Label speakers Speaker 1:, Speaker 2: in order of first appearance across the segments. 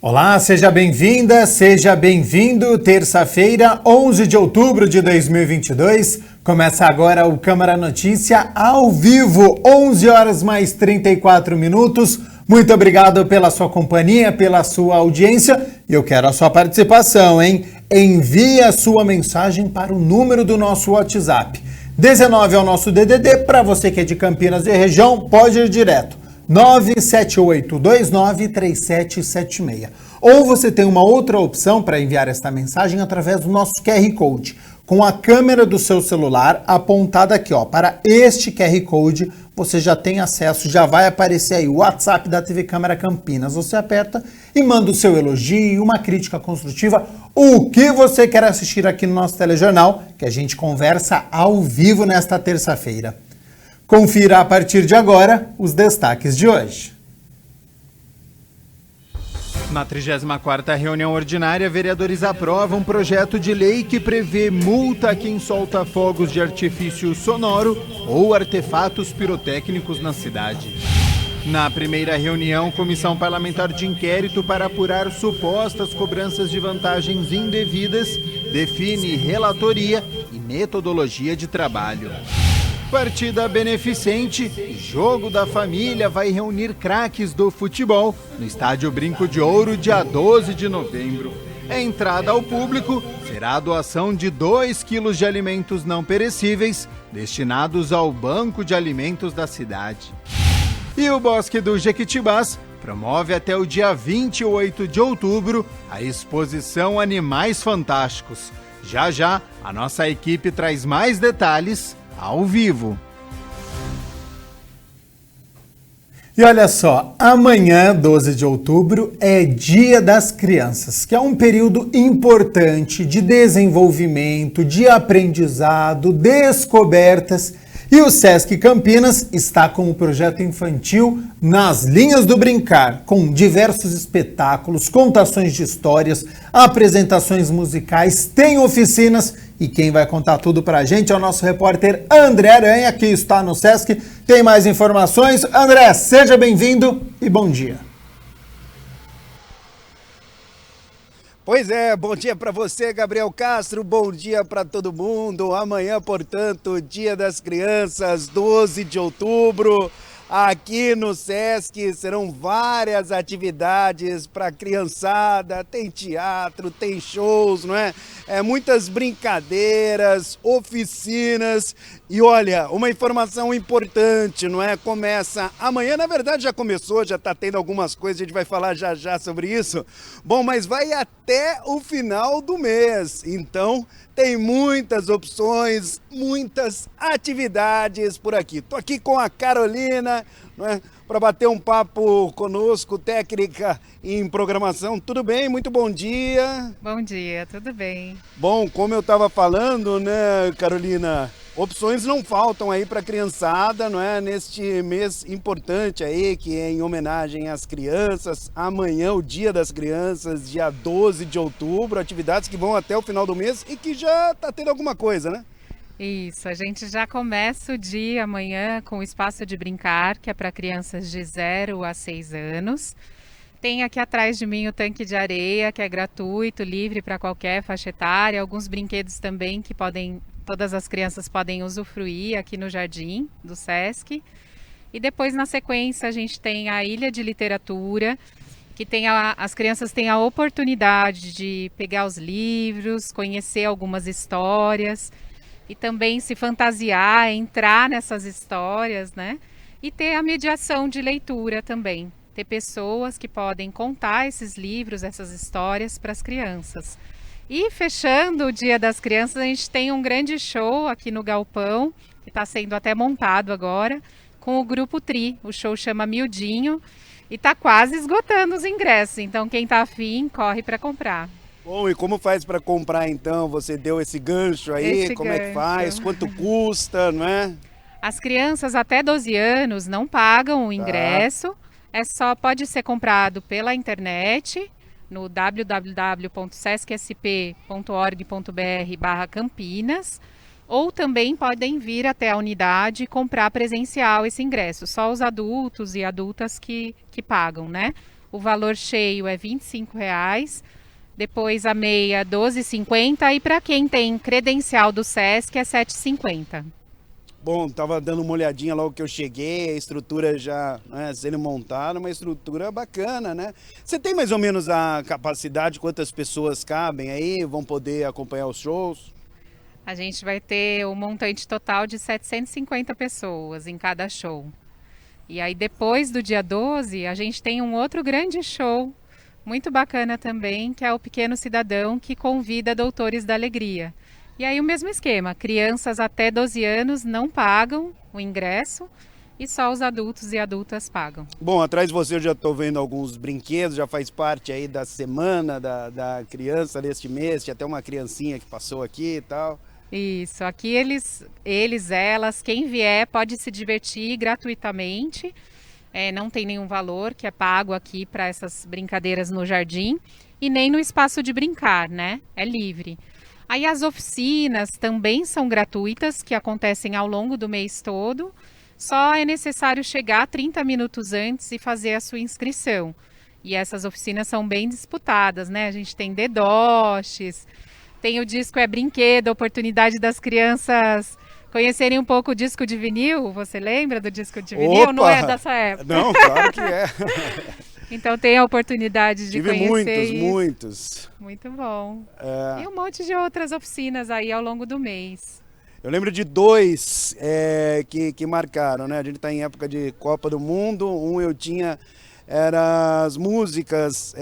Speaker 1: Olá, seja bem-vinda, seja bem-vindo. Terça-feira, 11 de outubro de 2022. Começa agora o Câmara Notícia ao vivo, 11 horas mais 34 minutos. Muito obrigado pela sua companhia, pela sua audiência. E eu quero a sua participação, hein? Envie a sua mensagem para o número do nosso WhatsApp. 19 é o nosso DDD. Para você que é de Campinas e região, pode ir direto. 978293776. Ou você tem uma outra opção para enviar esta mensagem através do nosso QR Code. Com a câmera do seu celular apontada aqui, ó, para este QR Code, você já tem acesso, já vai aparecer aí o WhatsApp da TV Câmara Campinas. Você aperta e manda o seu elogio, uma crítica construtiva, o que você quer assistir aqui no nosso telejornal, que a gente conversa ao vivo nesta terça-feira. Confira a partir de agora os destaques de hoje. Na 34ª reunião ordinária, vereadores aprovam um projeto de lei que prevê multa a quem solta fogos de artifício sonoro ou artefatos pirotécnicos na cidade. Na primeira reunião, comissão parlamentar de inquérito para apurar supostas cobranças de vantagens indevidas define relatoria e metodologia de trabalho. Partida beneficente, Jogo da Família vai reunir craques do futebol no Estádio Brinco de Ouro, dia 12 de novembro. A entrada ao público será a doação de 2 quilos de alimentos não perecíveis destinados ao Banco de Alimentos da cidade. E o Bosque do Jequitibás promove até o dia 28 de outubro a exposição Animais Fantásticos. Já já, a nossa equipe traz mais detalhes ao vivo. E olha só, amanhã, 12 de outubro, é Dia das Crianças, que é um período importante de desenvolvimento, de aprendizado, descobertas. E o Sesc Campinas está com o projeto infantil Nas Linhas do Brincar, com diversos espetáculos, contações de histórias, apresentações musicais, tem oficinas. E quem vai contar tudo pra gente é o nosso repórter André Aranha, que está no Sesc. Tem mais informações. André, seja bem-vindo e bom dia.
Speaker 2: Pois é, bom dia para você, Gabriel Castro, bom dia para todo mundo. Amanhã, portanto, Dia das Crianças, 12 de outubro. Aqui no Sesc serão várias atividades para a criançada, tem teatro, tem shows, não é? Muitas brincadeiras, oficinas e olha, uma informação importante, não é? Começa amanhã, na verdade já começou, já está tendo algumas coisas, a gente vai falar já já sobre isso. Bom, mas vai até o final do mês, então tem muitas opções, muitas atividades por aqui. Tô aqui com a Carolina, não é? Para bater um papo conosco, técnica em programação. Tudo bem? Muito bom dia.
Speaker 3: Bom dia, tudo bem.
Speaker 2: Bom, como eu estava falando, né, Carolina, opções não faltam aí para a criançada, não é? Neste mês importante aí, que é em homenagem às crianças. Amanhã, o Dia das Crianças, dia 12 de outubro, atividades que vão até o final do mês e que já está tendo alguma coisa, né?
Speaker 3: Isso, a gente já começa o dia amanhã com o Espaço de Brincar, que é para crianças de 0 a 6 anos. Tem aqui atrás de mim o tanque de areia, que é gratuito, livre para qualquer faixa etária. Alguns brinquedos também que todas as crianças podem usufruir aqui no jardim do Sesc. E depois, na sequência, a gente tem a Ilha de Literatura, que as crianças têm a oportunidade de pegar os livros, conhecer algumas histórias e também se fantasiar, entrar nessas histórias, né? E ter a mediação de leitura também. Ter pessoas que podem contar esses livros, essas histórias para as crianças. E fechando o Dia das Crianças, a gente tem um grande show aqui no Galpão, que está sendo até montado agora, com o Grupo Tri. O show chama Miudinho e está quase esgotando os ingressos, então quem está afim, corre para comprar.
Speaker 2: Bom, e como faz para comprar então? Você deu esse gancho aí, é que faz? Quanto custa, não é?
Speaker 3: As crianças até 12 anos não pagam o ingresso, pode ser comprado pela internet, no www.sescsp.org.br/Campinas, ou também podem vir até a unidade e comprar presencial esse ingresso. Só os adultos e adultas que pagam, né? o valor cheio é R$ 25,00, depois a meia R$ 12,50 e para quem tem credencial do Sesc é R$ 7,50.
Speaker 2: Bom, tava dando uma olhadinha logo que eu cheguei, a estrutura já, né, sendo montada, uma estrutura bacana, né? Você tem mais ou menos a capacidade, quantas pessoas cabem aí, vão poder acompanhar os shows?
Speaker 3: A gente vai ter um montante total de 750 pessoas em cada show. E aí depois do dia 12, a gente tem um outro grande show, muito bacana também, que é o Pequeno Cidadão, que convida Doutores da Alegria. E aí o mesmo esquema, crianças até 12 anos não pagam o ingresso e só os adultos e adultas pagam.
Speaker 2: Bom, atrás de você eu já estou vendo alguns brinquedos, já faz parte aí da semana da criança deste mês, tinha até uma criancinha que passou aqui e tal.
Speaker 3: Isso, aqui elas, quem vier pode se divertir gratuitamente, não tem nenhum valor que é pago aqui para essas brincadeiras no jardim e nem no espaço de brincar, né? É livre. Aí as oficinas também são gratuitas, que acontecem ao longo do mês todo. Só é necessário chegar 30 minutos antes e fazer a sua inscrição. E essas oficinas são bem disputadas, né? A gente tem dedoches, tem o disco É Brinquedo, a oportunidade das crianças conhecerem um pouco o disco de vinil. Você lembra do disco de vinil?
Speaker 2: Opa!
Speaker 3: Não é dessa época?
Speaker 2: Não, claro que é.
Speaker 3: Então tem a oportunidade de
Speaker 2: Tive
Speaker 3: conhecer
Speaker 2: muitos.
Speaker 3: Muito bom. E um monte de outras oficinas aí ao longo do mês.
Speaker 2: Eu lembro de dois que marcaram, né? A gente está em época de Copa do Mundo. Um eu tinha, era as músicas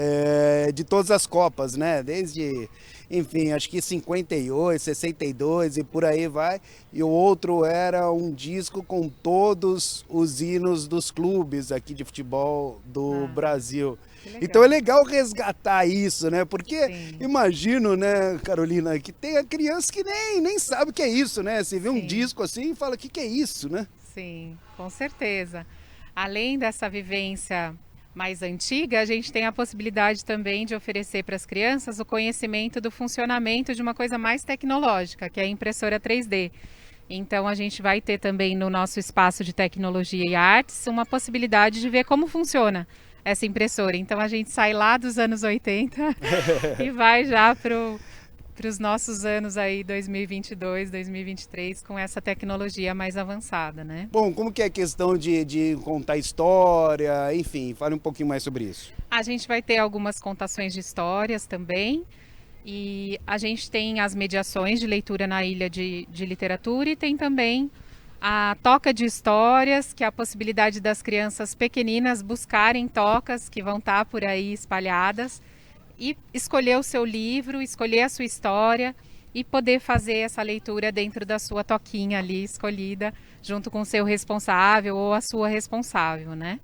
Speaker 2: de todas as Copas, né? Desde, enfim, acho que 58, 62 e por aí vai. E o outro era um disco com todos os hinos dos clubes aqui de futebol do Brasil. Então é legal resgatar isso, né? Porque
Speaker 3: Sim.
Speaker 2: imagino, né, Carolina, que tem a criança que nem sabe o que é isso, né? Você vê um
Speaker 3: Sim.
Speaker 2: disco assim e fala, o que é isso, né?
Speaker 3: Sim, com certeza. Além dessa vivência mais antiga, a gente tem a possibilidade também de oferecer para as crianças o conhecimento do funcionamento de uma coisa mais tecnológica, que é a impressora 3D. Então a gente vai ter também no nosso espaço de tecnologia e artes uma possibilidade de ver como funciona essa impressora. Então a gente sai lá dos anos 80 e vai já para os nossos anos aí 2022, 2023 com essa tecnologia mais avançada, né?
Speaker 2: Bom, como que é a questão de contar história, enfim, fale um pouquinho mais sobre isso.
Speaker 3: A gente vai ter algumas contações de histórias também e a gente tem as mediações de leitura na Ilha de Literatura e tem também a toca de histórias, que é a possibilidade das crianças pequeninas buscarem tocas que vão estar por aí espalhadas e escolher o seu livro, escolher a sua história e poder fazer essa leitura dentro da sua toquinha ali escolhida, junto com o seu responsável ou a sua responsável, né?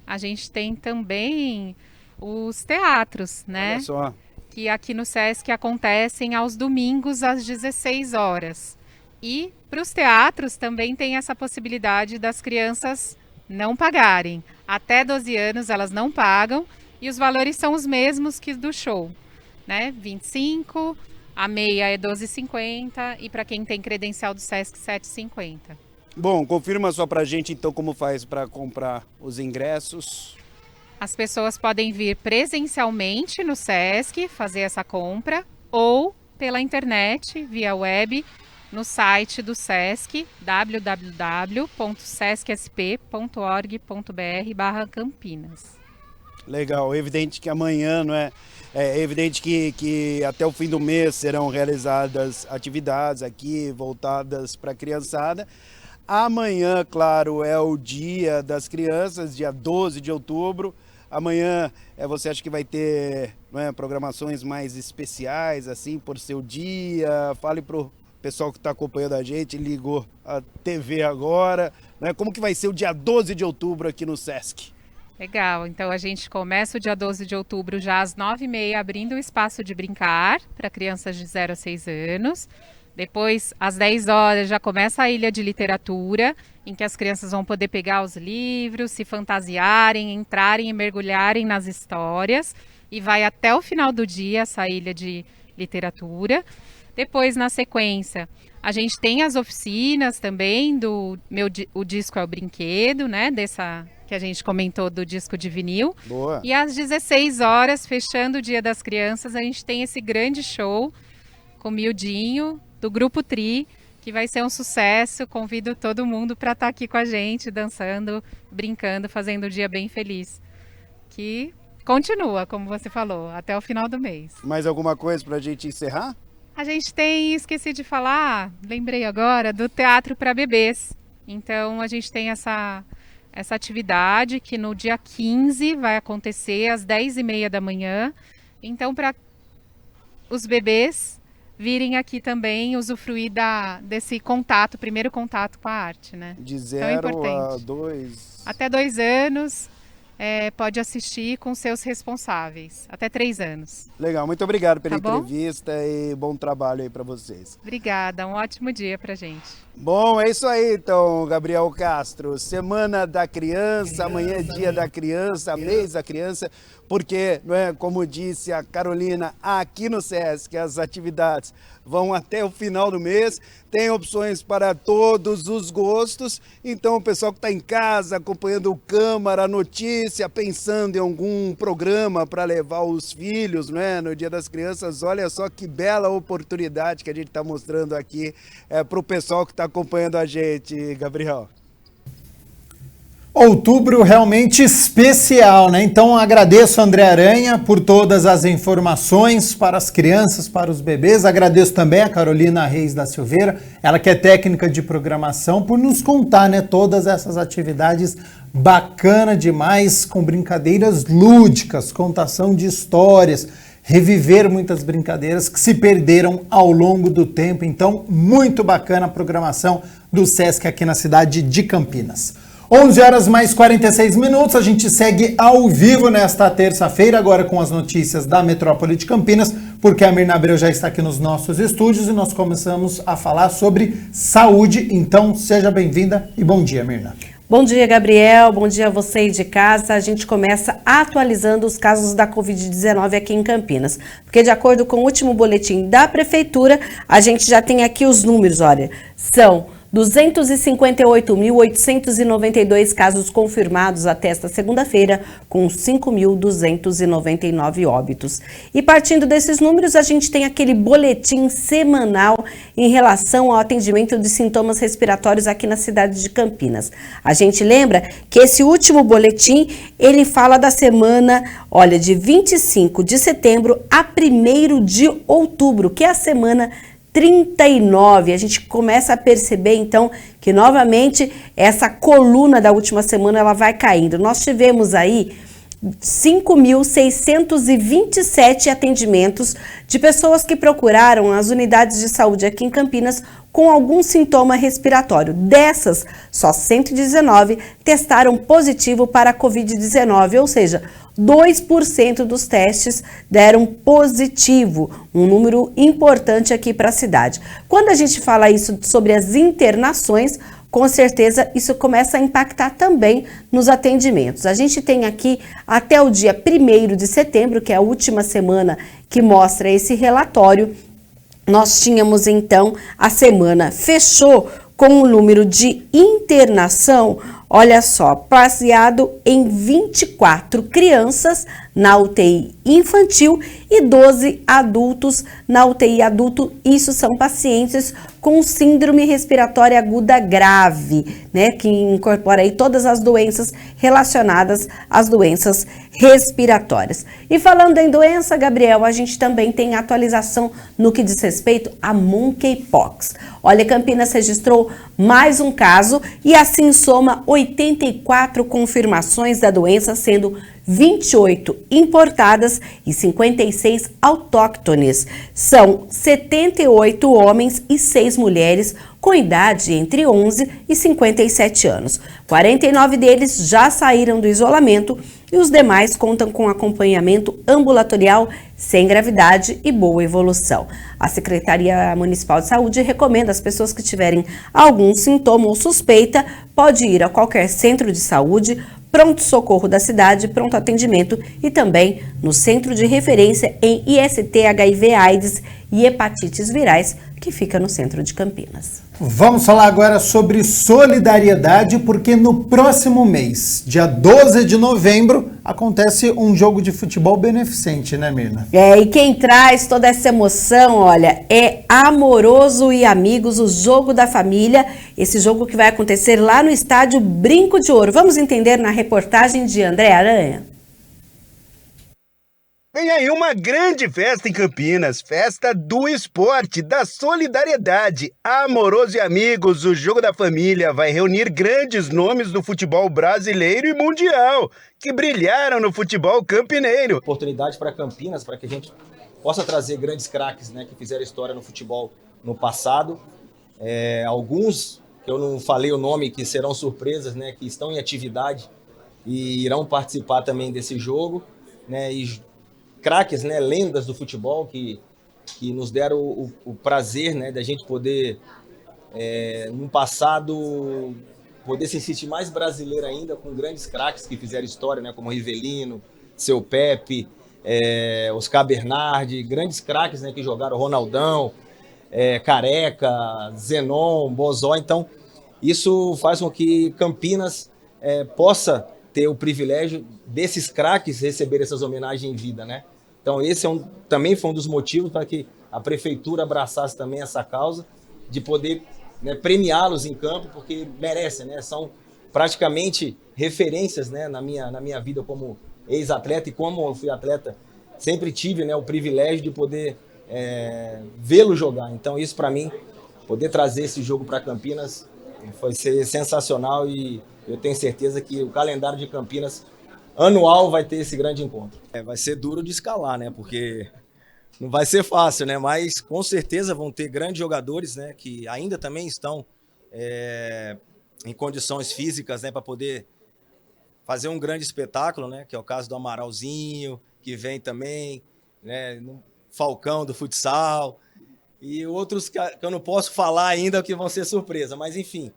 Speaker 3: A gente tem também os teatros, né?
Speaker 2: Olha só.
Speaker 3: Que aqui no Sesc acontecem aos domingos às 16 horas. E para os teatros também tem essa possibilidade das crianças não pagarem. Até 12 anos elas não pagam e os valores são os mesmos que do show, né? 25, a meia é 12,50 e para quem tem credencial do Sesc 7,50.
Speaker 2: Bom, confirma só pra gente então como faz para comprar os ingressos.
Speaker 3: As pessoas podem vir presencialmente no Sesc fazer essa compra ou pela internet, via web, no site do Sesc, www.sescsp.org.br/Campinas.
Speaker 2: Legal, evidente que amanhã, não é? É evidente que até o fim do mês serão realizadas atividades aqui voltadas para a criançada. Amanhã, claro, é o Dia das Crianças, dia 12 de outubro. Amanhã você acha que vai ter, não é, programações mais especiais, assim, por seu dia? Fale pro pessoal que está acompanhando a gente, ligou a TV agora, né? Como que vai ser o dia 12 de outubro aqui no Sesc?
Speaker 3: Legal, então a gente começa o dia 12 de outubro já às 9h30, abrindo o espaço de brincar para crianças de 0 a 6 anos. Depois, às 10 horas, já começa a Ilha de Literatura, em que as crianças vão poder pegar os livros, se fantasiarem, entrarem e mergulharem nas histórias. E vai até o final do dia essa Ilha de Literatura. Depois, na sequência, A gente tem as oficinas também o disco é o brinquedo, né? Que a gente comentou do disco de vinil.
Speaker 2: Boa.
Speaker 3: E às 16 horas, fechando o Dia das Crianças, a gente tem esse grande show com o Miudinho, do Grupo Tri, que vai ser um sucesso. Convido todo mundo para estar aqui com a gente, dançando, brincando, fazendo o dia bem feliz. Que continua, como você falou, até o final do mês.
Speaker 2: Mais alguma coisa para a gente encerrar?
Speaker 3: A gente tem, esqueci de falar, lembrei agora, do teatro para bebês. Então a gente tem essa atividade que no dia 15 vai acontecer às 10h30 da manhã. Então, para os bebês virem aqui também usufruir desse contato, primeiro contato com a arte, né?
Speaker 2: De 0 a 2...
Speaker 3: Até 2 anos, pode assistir com seus responsáveis. Até 3 anos.
Speaker 2: Legal, muito obrigado pela entrevista e bom trabalho aí para vocês.
Speaker 3: Obrigada, um ótimo dia pra gente.
Speaker 2: Bom, é isso aí então, Gabriel Castro. Semana da Criança, amanhã é Dia da Criança, mês da criança, porque, não é, como disse a Carolina, aqui no SESC as atividades vão até o final do mês, tem opções para todos os gostos, então o pessoal que está em casa acompanhando o Câmara, a notícia, pensando em algum programa para levar os filhos, não é, no Dia das Crianças, olha só que bela oportunidade que a gente está mostrando aqui para o pessoal que está acompanhando a gente, Gabriel.
Speaker 1: Outubro realmente especial, né? Então agradeço a André Aranha por todas as informações para as crianças, para os bebês. Agradeço também a Carolina Reis da Silveira, ela que é técnica de programação, por nos contar, né, todas essas atividades bacana demais, com brincadeiras lúdicas, contação de histórias, reviver muitas brincadeiras que se perderam ao longo do tempo. Então, muito bacana a programação do SESC aqui na cidade de Campinas. 11 horas mais 46 minutos, a gente segue ao vivo nesta terça-feira, agora com as notícias da Metrópole de Campinas, porque a Mirna Abreu já está aqui nos nossos estúdios e nós começamos a falar sobre saúde. Então, seja bem-vinda e bom dia, Mirna.
Speaker 4: Bom dia, Gabriel. Bom dia a você aí de casa. A gente começa atualizando os casos da Covid-19 aqui em Campinas, porque de acordo com o último boletim da Prefeitura, a gente já tem aqui os números, olha, são 258.892 casos confirmados até esta segunda-feira, com 5.299 óbitos. E partindo desses números, a gente tem aquele boletim semanal em relação ao atendimento de sintomas respiratórios aqui na cidade de Campinas. A gente lembra que esse último boletim, ele fala da semana, olha, de 25 de setembro a 1º de outubro, que é a semana 39. A gente começa a perceber, então, que novamente essa coluna da última semana ela vai caindo. Nós tivemos aí 5.627 atendimentos de pessoas que procuraram as unidades de saúde aqui em Campinas com algum sintoma respiratório. Dessas, só 119 testaram positivo para a Covid-19, ou seja, 2% dos testes deram positivo, um número importante aqui para a cidade. Quando a gente fala isso sobre as internações, com certeza isso começa a impactar também nos atendimentos. A gente tem aqui até o dia 1º de setembro, que é a última semana que mostra esse relatório, nós tínhamos então, a semana fechou com um número de internação, olha só, baseado em 24 crianças na UTI infantil e 12 adultos na UTI adulto. Isso são pacientes com síndrome respiratória aguda grave, né, que incorpora aí todas as doenças relacionadas às doenças respiratórias. E falando em doença, Gabriel, a gente também tem atualização no que diz respeito a monkeypox. Olha, Campinas registrou mais um caso e assim soma 84 confirmações da doença, sendo 28 importadas e 56 autóctones. São 78 homens e 6 mulheres com idade entre 11 e 57 anos. 49 deles já saíram do isolamento e os demais contam com acompanhamento ambulatorial sem gravidade e boa evolução. A Secretaria Municipal de Saúde recomenda às pessoas que tiverem algum sintoma ou suspeita, pode ir a qualquer centro de saúde, pronto-socorro da cidade, pronto atendimento e também no Centro de Referência em IST, HIV, AIDS e hepatites virais, que fica no centro de Campinas.
Speaker 1: Vamos falar agora sobre solidariedade, porque no próximo mês, dia 12 de novembro, acontece um jogo de futebol beneficente, né, Mirna?
Speaker 4: E quem traz toda essa emoção, olha, é Amoroso e Amigos, o jogo da família, esse jogo que vai acontecer lá no estádio Brinco de Ouro. Vamos entender na reportagem de André Aranha.
Speaker 2: Vem aí uma grande festa em Campinas, festa do esporte, da solidariedade. Amoroso e Amigos, o jogo da família vai reunir grandes nomes do futebol brasileiro e mundial, que brilharam no futebol campineiro.
Speaker 5: Oportunidade para Campinas, para que a gente possa trazer grandes craques, né, que fizeram história no futebol no passado. Alguns, que eu não falei o nome, que serão surpresas, né, que estão em atividade e irão participar também desse jogo, né, e craques, né, lendas do futebol que nos deram o prazer, né, da gente poder, no passado, poder se sentir mais brasileiro ainda, com grandes craques que fizeram história, né, como Rivelino, Seu Pepe, Oscar Bernardi, grandes craques, né, que jogaram, Ronaldão, Careca, Zenon, Bozó. Então, isso faz com que Campinas possa ter o privilégio desses craques receber essas homenagens em vida, né? Então esse também foi um dos motivos para que a prefeitura abraçasse também essa causa, de poder, né, premiá-los em campo, porque merecem, né? São praticamente referências, né, na minha vida como ex-atleta, e como eu fui atleta, sempre tive, né, o privilégio de poder vê-lo jogar. Então isso para mim, poder trazer esse jogo para Campinas, foi ser sensacional, e eu tenho certeza que o calendário de Campinas anual vai ter esse grande encontro. Vai ser duro de escalar, né? Porque não vai ser fácil, né? Mas com certeza vão ter grandes jogadores, né, que ainda também estão em condições físicas, né, para poder fazer um grande espetáculo, né? Que é o caso do Amaralzinho, que vem também, né? No Falcão do futsal, e outros que eu não posso falar ainda, que vão ser surpresa. Mas enfim,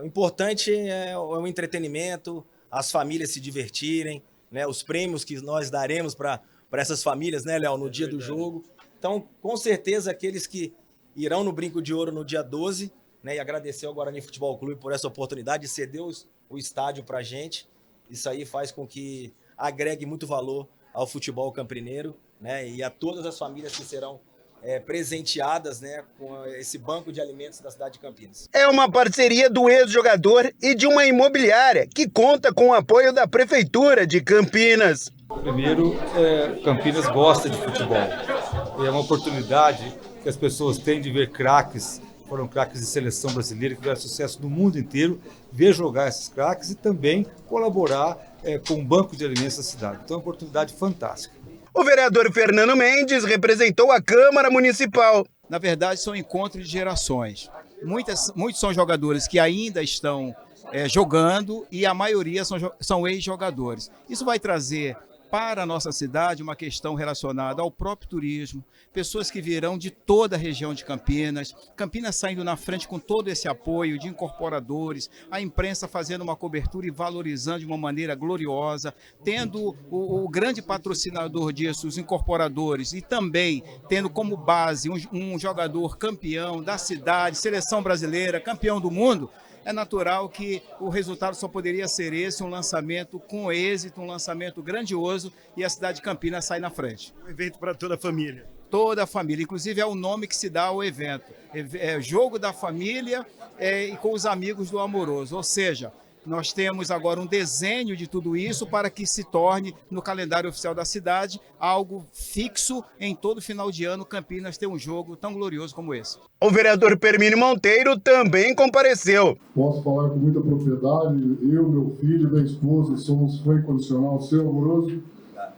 Speaker 5: o importante é o entretenimento, as famílias se divertirem, né? Os prêmios que nós daremos para essas famílias, né, Léo, no dia do jogo. Então, com certeza, aqueles que irão no Brinco de Ouro no dia 12, né, e agradecer ao Guarani Futebol Clube por essa oportunidade de ceder o estádio para a gente. Isso aí faz com que agregue muito valor ao futebol campineiro, né, e a todas as famílias que serão presenteadas, né, com esse banco de alimentos da cidade de Campinas.
Speaker 2: É uma parceria do ex-jogador e de uma imobiliária que conta com o apoio da Prefeitura de Campinas.
Speaker 6: Primeiro, Campinas gosta de futebol. É uma oportunidade que as pessoas têm de ver craques, foram craques de seleção brasileira, que tiveram sucesso no mundo inteiro, ver jogar esses craques e também colaborar com o banco de alimentos da cidade. Então é uma oportunidade fantástica.
Speaker 2: O vereador Fernando Mendes representou a Câmara Municipal.
Speaker 7: Na verdade, são encontros de gerações. Muitos são jogadores que ainda estão jogando, e a maioria são ex-jogadores. Isso vai trazer para a nossa cidade uma questão relacionada ao próprio turismo, pessoas que virão de toda a região de Campinas, Campinas saindo na frente com todo esse apoio de incorporadores, a imprensa fazendo uma cobertura e valorizando de uma maneira gloriosa, tendo o grande patrocinador disso, os incorporadores, e também tendo como base um jogador campeão da cidade, seleção brasileira, campeão do mundo. É natural que o resultado só poderia ser esse, um lançamento com êxito, um lançamento grandioso, e a cidade de Campinas sai na frente.
Speaker 2: Um evento para toda a família.
Speaker 7: Toda a família, inclusive é o nome que se dá ao evento. É Jogo da Família e com os amigos do Amoroso, ou seja, nós temos agora um desenho de tudo isso para que se torne, no calendário oficial da cidade, algo fixo. Em todo final de ano, Campinas tem um jogo tão glorioso como esse.
Speaker 2: O vereador Permínio Monteiro também compareceu.
Speaker 8: Posso falar com muita propriedade, eu, meu filho, minha esposa, somos fã incondicional do seu Amoroso.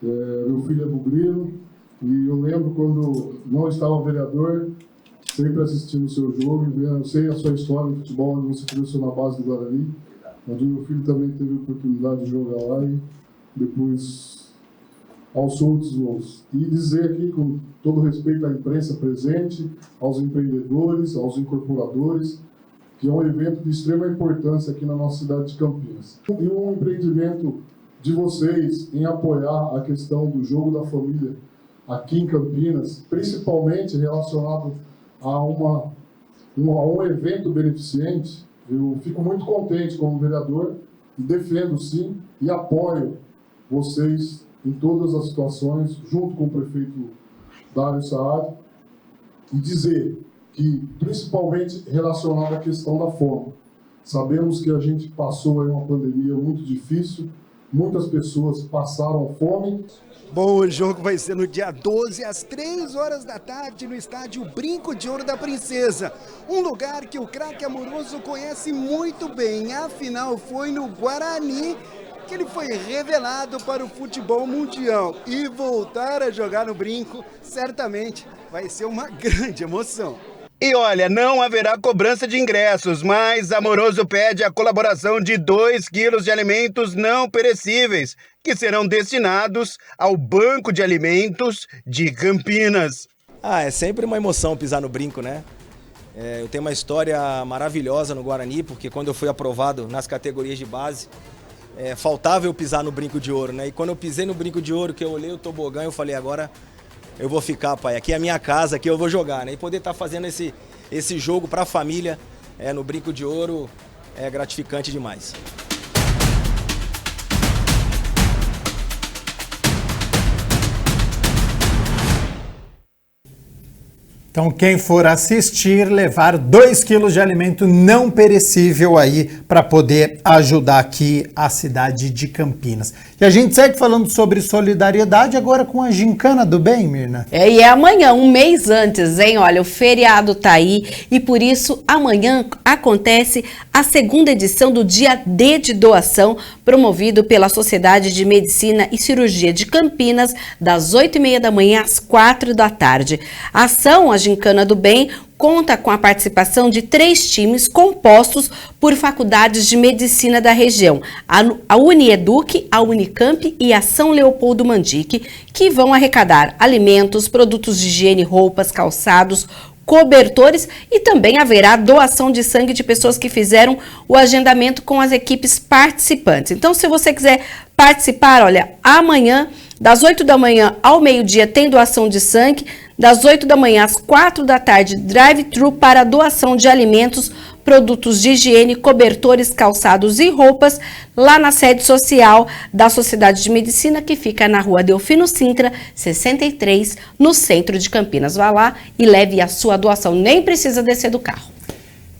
Speaker 8: Meu filho é bugrino, e eu lembro quando não estava vereador, sempre assistindo o seu jogo, e eu sei a sua história de futebol, onde você cresceu na base do Guarani. Onde meu filho também teve a oportunidade de jogar lá, e depois aos outros voos. E dizer aqui, com todo respeito à imprensa presente, aos empreendedores, aos incorporadores, que é um evento de extrema importância aqui na nossa cidade de Campinas. E um empreendimento de vocês em apoiar a questão do jogo da família aqui em Campinas, principalmente relacionado a um evento beneficente, eu fico muito contente como vereador, defendo sim e apoio vocês em todas as situações, junto com o prefeito Dário Saad, e dizer que, principalmente relacionado à questão da fome, sabemos que a gente passou aí uma pandemia muito difícil, muitas pessoas passaram fome.
Speaker 2: Bom, o jogo vai ser no dia 12, às 3 horas da tarde, no estádio Brinco de Ouro da Princesa. Um lugar que o craque Amoroso conhece muito bem, afinal foi no Guarani que ele foi revelado para o futebol mundial. E voltar a jogar no Brinco, certamente vai ser uma grande emoção. E olha, não haverá cobrança de ingressos, mas Amoroso pede a colaboração de 2 quilos de alimentos não perecíveis, que serão destinados ao Banco de Alimentos de Campinas.
Speaker 5: É sempre uma emoção pisar no Brinco, né? Eu tenho uma história maravilhosa no Guarani, porque quando eu fui aprovado nas categorias de base, faltava eu pisar no Brinco de Ouro, né? E quando eu pisei no Brinco de Ouro, que eu olhei o tobogã, eu falei, agora eu vou ficar, pai, aqui é a minha casa, aqui eu vou jogar, né? E poder estar fazendo esse jogo para a família no Brinco de Ouro é gratificante demais.
Speaker 1: Então, quem for assistir, levar 2 quilos de alimento não perecível aí para poder ajudar aqui a cidade de Campinas. E a gente segue falando sobre solidariedade agora com a Gincana do Bem, Mirna.
Speaker 4: E é amanhã, um mês antes, hein? Olha, o feriado tá aí e por isso amanhã acontece a segunda edição do Dia D de Doação, promovido pela Sociedade de Medicina e Cirurgia de Campinas, das 8h30 da manhã às 4 da tarde. A ação, a Gincana do Bem, conta com a participação de 3 times compostos por faculdades de medicina da região, a Unieduc, a Unicamp e a São Leopoldo Mandique, que vão arrecadar alimentos, produtos de higiene, roupas, calçados, cobertores e também haverá doação de sangue de pessoas que fizeram o agendamento com as equipes participantes. Então, se você quiser participar, olha, amanhã, das 8 da manhã ao meio-dia tem doação de sangue, das 8 da manhã às 4 da tarde, drive-thru para doação de alimentos, produtos de higiene, cobertores, calçados e roupas, lá na sede social da Sociedade de Medicina, que fica na rua Delfino Sintra, 63, no centro de Campinas. Vá lá e leve a sua doação, nem precisa descer do carro.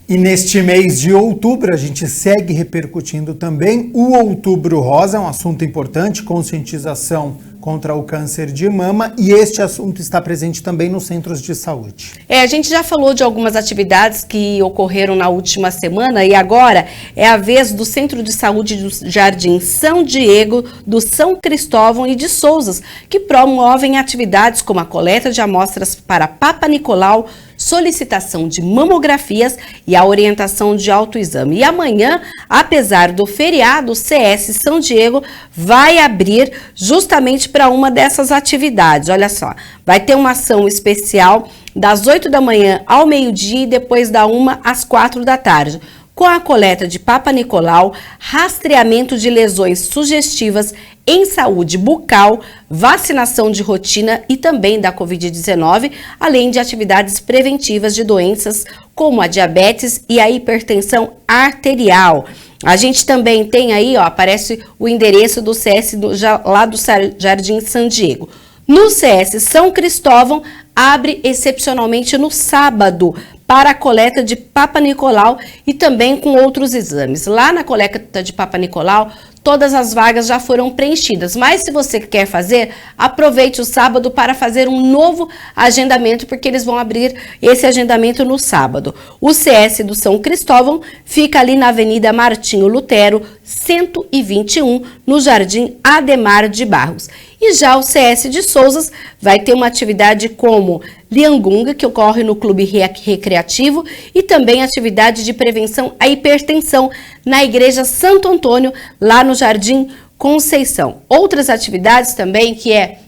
Speaker 1: E neste mês de outubro, a gente segue repercutindo também o Outubro Rosa, um assunto importante, conscientização contra o câncer de mama, e este assunto está presente também nos centros de saúde.
Speaker 4: A gente já falou de algumas atividades que ocorreram na última semana e agora é a vez do Centro de Saúde do Jardim São Diego, do São Cristóvão e de Souzas, que promovem atividades como a coleta de amostras para Papa Nicolau, solicitação de mamografias e a orientação de autoexame. E amanhã, apesar do feriado, o CS São Diego vai abrir justamente para uma dessas atividades. Olha só, vai ter uma ação especial das 8 da manhã ao meio-dia e depois da 1 às 4 da tarde, com a coleta de Papa Nicolau, rastreamento de lesões sugestivas em saúde bucal, vacinação de rotina e também da Covid-19, além de atividades preventivas de doenças como a diabetes e a hipertensão arterial. A gente também tem aí, aparece o endereço do CS lá do Jardim São Diego. No CS São Cristóvão, abre excepcionalmente no sábado para a coleta de Papa Nicolau e também com outros exames. Lá na coleta de Papa Nicolau, todas as vagas já foram preenchidas, mas se você quer fazer, aproveite o sábado para fazer um novo agendamento, porque eles vão abrir esse agendamento no sábado. O CS do São Cristóvão fica ali na Avenida Martinho Lutero, 121, no Jardim Ademar de Barros. E já o CS de Souzas vai ter uma atividade como Liangunga, que ocorre no Clube Recreativo, e também atividade de prevenção à hipertensão na Igreja Santo Antônio, lá no Jardim Conceição. Outras atividades também, que é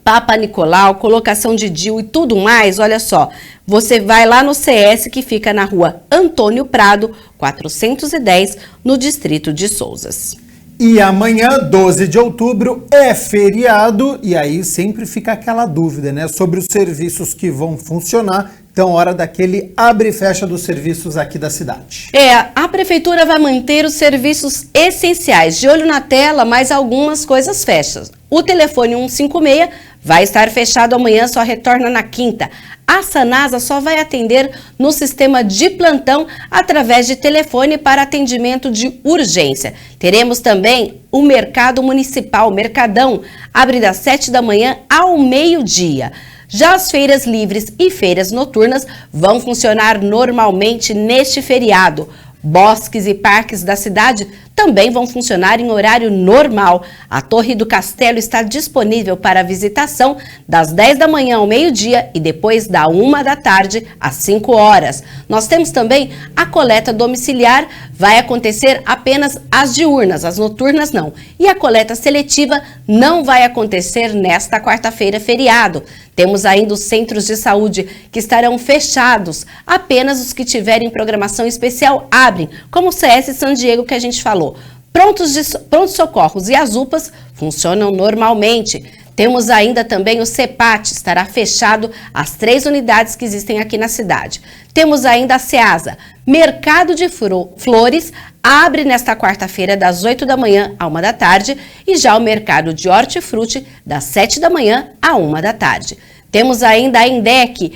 Speaker 4: Papa Nicolau, colocação de DIU e tudo mais, olha só, você vai lá no CS, que fica na rua Antônio Prado, 410, no distrito de Souzas.
Speaker 1: E amanhã, 12 de outubro, é feriado e aí sempre fica aquela dúvida, né, sobre os serviços que vão funcionar Então, hora daquele abre e fecha dos serviços aqui da cidade.
Speaker 4: A prefeitura vai manter os serviços essenciais. De olho na tela, mas algumas coisas fecham. O telefone 156 vai estar fechado amanhã, só retorna na quinta. A Sanasa só vai atender no sistema de plantão através de telefone para atendimento de urgência. Teremos também o Mercado Municipal, Mercadão, abre das 7 da manhã ao meio-dia. Já as feiras livres e feiras noturnas vão funcionar normalmente neste feriado. Bosques e parques da cidade também vão funcionar em horário normal. A Torre do Castelo está disponível para visitação das 10 da manhã ao meio-dia e depois da 1 da tarde às 5 horas. Nós temos também a coleta domiciliar, vai acontecer apenas as diurnas, as noturnas não. E a coleta seletiva não vai acontecer nesta quarta-feira, feriado. Temos ainda os centros de saúde que estarão fechados, apenas os que tiverem programação especial abrem, como o CS San Diego que a gente falou. Pronto-socorros e as UPAs funcionam normalmente. Temos ainda também o CEPAT, estará fechado as 3 unidades que existem aqui na cidade. Temos ainda a SEASA. Mercado de Flores abre nesta quarta-feira das 8 da manhã à 1 da tarde e já o mercado de hortifruti das 7 da manhã à 1 da tarde. Temos ainda a INDEC,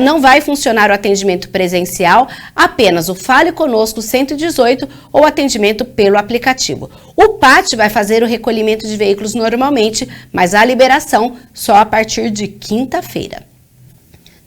Speaker 4: não vai funcionar o atendimento presencial, apenas o Fale Conosco 118 ou atendimento pelo aplicativo. O PAT vai fazer o recolhimento de veículos normalmente, mas a liberação só a partir de quinta-feira.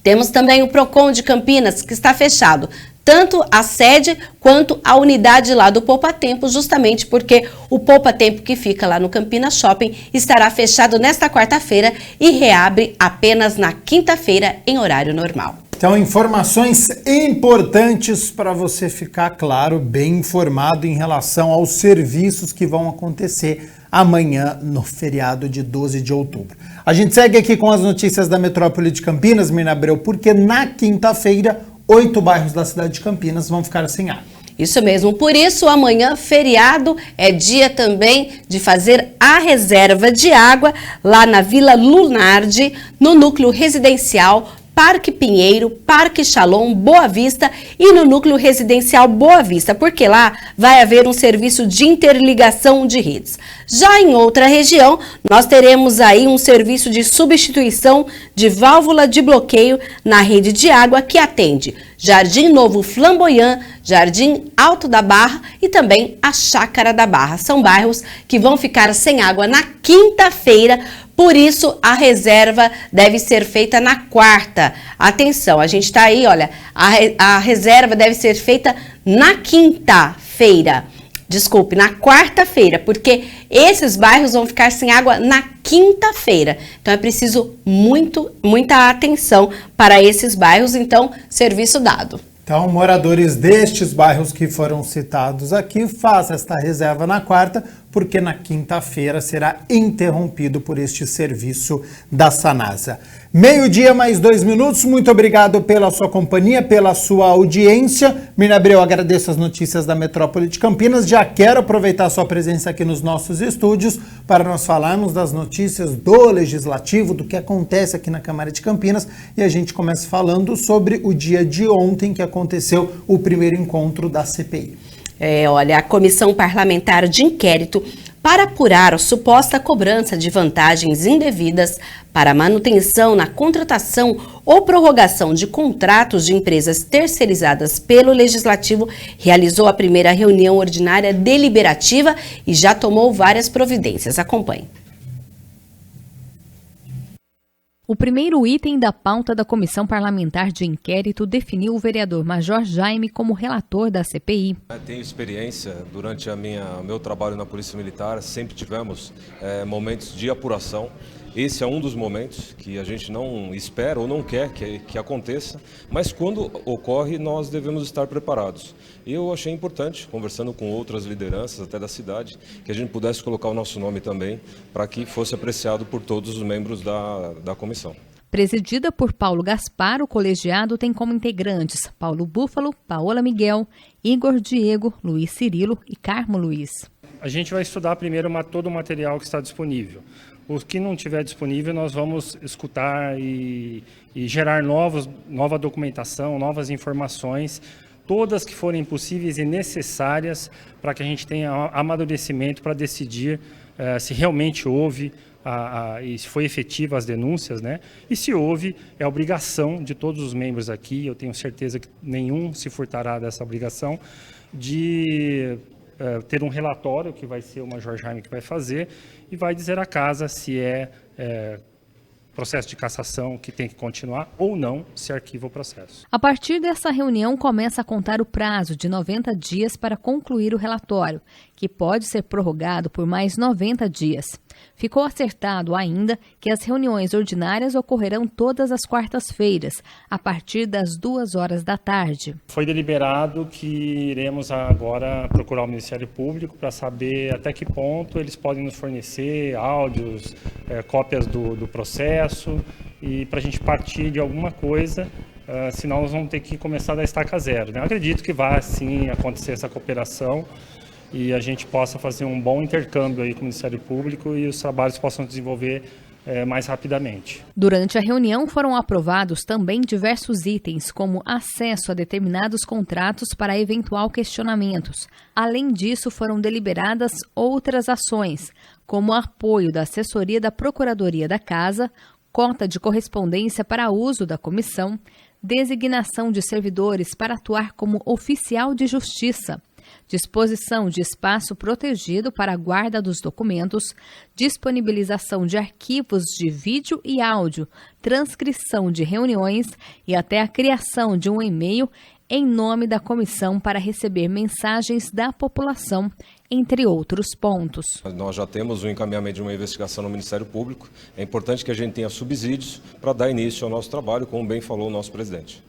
Speaker 4: Temos também o PROCON de Campinas, que está fechado, tanto a sede quanto a unidade lá do Poupa Tempo, justamente porque o Poupa Tempo que fica lá no Campinas Shopping estará fechado nesta quarta-feira e reabre apenas na quinta-feira em horário normal.
Speaker 1: Então, informações importantes para você ficar, claro, bem informado em relação aos serviços que vão acontecer amanhã no feriado de 12 de outubro. A gente segue aqui com as notícias da Metrópole de Campinas, Mirna Abreu, porque na quinta-feira 8 bairros da cidade de Campinas vão ficar sem água.
Speaker 4: Isso mesmo, por isso amanhã, feriado, é dia também de fazer a reserva de água lá na Vila Lunardi, no núcleo residencial Parque Pinheiro, Parque Shalom, Boa Vista e no núcleo residencial Boa Vista, porque lá vai haver um serviço de interligação de redes. Já em outra região, nós teremos aí um serviço de substituição de válvula de bloqueio na rede de água que atende Jardim Novo Flamboyant, Jardim Alto da Barra e também a Chácara da Barra. São bairros que vão ficar sem água na quinta-feira. Por isso, a reserva deve ser feita na quarta. Atenção, a gente está aí, olha, a reserva deve ser feita na quinta-feira. Desculpe, na quarta-feira, porque esses bairros vão ficar sem água na quinta-feira. Então, é preciso muita atenção para esses bairros. Então, serviço dado.
Speaker 1: Então, moradores destes bairros que foram citados aqui, faça esta reserva na quarta, porque na quinta-feira será interrompido por este serviço da Sanasa. 12:00 mais 2 minutos, muito obrigado pela sua companhia, pela sua audiência. Mirna Abreu, agradeço as notícias da Metrópole de Campinas. Já quero aproveitar a sua presença aqui nos nossos estúdios para nós falarmos das notícias do Legislativo, do que acontece aqui na Câmara de Campinas. E a gente começa falando sobre o dia de ontem que aconteceu o primeiro encontro da CPI.
Speaker 4: Olha, a Comissão Parlamentar de Inquérito para apurar a suposta cobrança de vantagens indevidas para manutenção na contratação ou prorrogação de contratos de empresas terceirizadas pelo Legislativo, realizou a primeira reunião ordinária deliberativa e já tomou várias providências. Acompanhe.
Speaker 9: O primeiro item da pauta da Comissão Parlamentar de Inquérito definiu o vereador Major Jaime como relator da CPI.
Speaker 10: Tenho experiência, durante o meu trabalho na Polícia Militar, sempre tivemos momentos de apuração. Esse é um dos momentos que a gente não espera ou não quer que aconteça, mas quando ocorre nós devemos estar preparados. E eu achei importante, conversando com outras lideranças até da cidade, que a gente pudesse colocar o nosso nome também, para que fosse apreciado por todos os membros da comissão.
Speaker 9: Presidida por Paulo Gaspar, o colegiado tem como integrantes Paulo Búfalo, Paola Miguel, Igor Diego, Luiz Cirilo e Carmo Luiz.
Speaker 11: A gente vai estudar primeiro todo o material que está disponível. O que não estiver disponível, nós vamos escutar e gerar nova documentação, novas informações, todas que forem possíveis e necessárias para que a gente tenha amadurecimento para decidir se realmente houve e se foi efetiva as denúncias, né? E se houve, é obrigação de todos os membros aqui, eu tenho certeza que nenhum se furtará dessa obrigação, de ter um relatório que vai ser o Major Jaime que vai fazer e vai dizer à casa se processo de cassação que tem que continuar ou não, se arquiva o processo.
Speaker 9: A partir dessa reunião, começa a contar o prazo de 90 dias para concluir o relatório, que pode ser prorrogado por mais 90 dias. Ficou acertado ainda que as reuniões ordinárias ocorrerão todas as quartas-feiras, a partir das 2h da tarde.
Speaker 11: Foi deliberado que iremos agora procurar o Ministério Público para saber até que ponto eles podem nos fornecer áudios, cópias do processo e para a gente partir de alguma coisa, senão nós vamos ter que começar da estaca zero, né? Eu acredito que vai sim acontecer essa cooperação e a gente possa fazer um bom intercâmbio aí com o Ministério Público e os trabalhos possam desenvolver mais rapidamente.
Speaker 9: Durante a reunião foram aprovados também diversos itens, como acesso a determinados contratos para eventual questionamentos. Além disso, foram deliberadas outras ações, como apoio da assessoria da Procuradoria da Casa, cota de correspondência para uso da comissão, designação de servidores para atuar como oficial de justiça, disposição de espaço protegido para a guarda dos documentos, disponibilização de arquivos de vídeo e áudio, transcrição de reuniões e até a criação de um e-mail em nome da comissão para receber mensagens da população, entre outros pontos.
Speaker 10: Nós já temos o encaminhamento de uma investigação no Ministério Público. É importante que a gente tenha subsídios para dar início ao nosso trabalho, como bem falou o nosso presidente.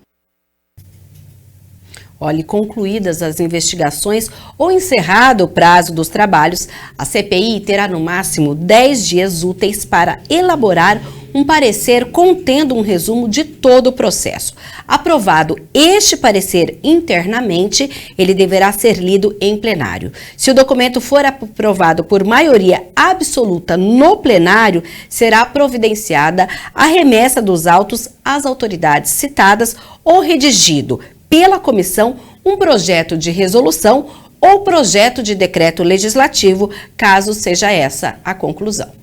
Speaker 4: Olha, concluídas as investigações ou encerrado o prazo dos trabalhos, a CPI terá no máximo 10 dias úteis para elaborar um parecer contendo um resumo de todo o processo. Aprovado este parecer internamente, ele deverá ser lido em plenário. Se o documento for aprovado por maioria absoluta no plenário, será providenciada a remessa dos autos às autoridades citadas ou redigido pela comissão um projeto de resolução ou projeto de decreto legislativo, caso seja essa a conclusão.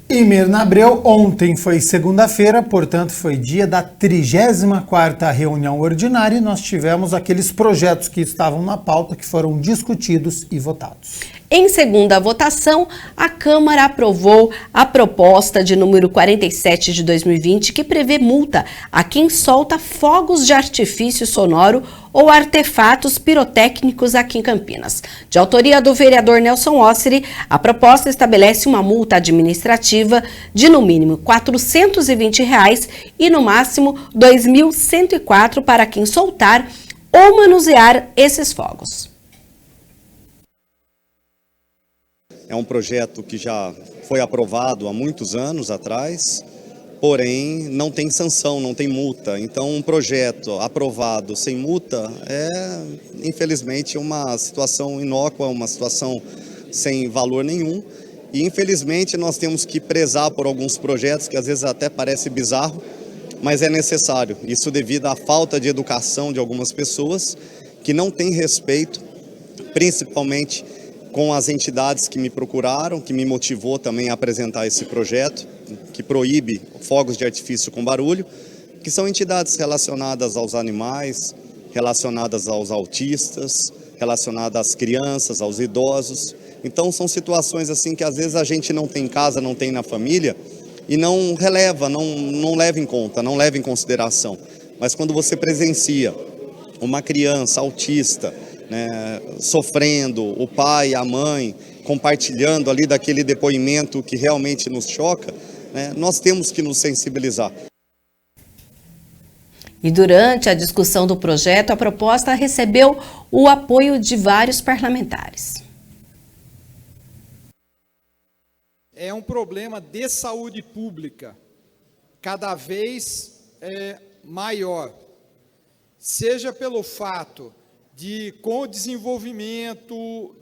Speaker 1: Em Mirna Abreu, ontem foi segunda-feira, portanto foi dia da 34ª reunião ordinária e nós tivemos aqueles projetos que estavam na pauta que foram discutidos e votados.
Speaker 4: Em segunda votação, a Câmara aprovou a proposta de número 47 de 2020, que prevê multa a quem solta fogos de artifício sonoro ou artefatos pirotécnicos aqui em Campinas. De autoria do vereador Nelson Osseri, a proposta estabelece uma multa administrativa de no mínimo R$ 420 e no máximo R$ 2.104 para quem soltar ou manusear esses fogos.
Speaker 12: É um projeto que já foi aprovado há muitos anos atrás, porém não tem sanção, não tem multa. Então um projeto aprovado sem multa é, infelizmente, uma situação inócua, uma situação sem valor nenhum. E infelizmente nós temos que prezar por alguns projetos que às vezes até parece bizarro, mas é necessário. Isso devido à falta de educação de algumas pessoas que não têm respeito, principalmente com as entidades que me procuraram, que me motivou também a apresentar esse projeto, que proíbe fogos de artifício com barulho, que são entidades relacionadas aos animais, relacionadas aos autistas, relacionadas às crianças, aos idosos. Então são situações assim que às vezes a gente não tem em casa, não tem na família e não releva, não leva em conta, não leva em consideração. Mas quando você presencia uma criança autista, né, sofrendo, o pai, a mãe, compartilhando ali daquele depoimento que realmente nos choca, né, nós temos que nos sensibilizar.
Speaker 4: E durante a discussão do projeto, a proposta recebeu o apoio de vários parlamentares.
Speaker 13: É um problema de saúde pública, cada vez maior, seja pelo fato de, com o desenvolvimento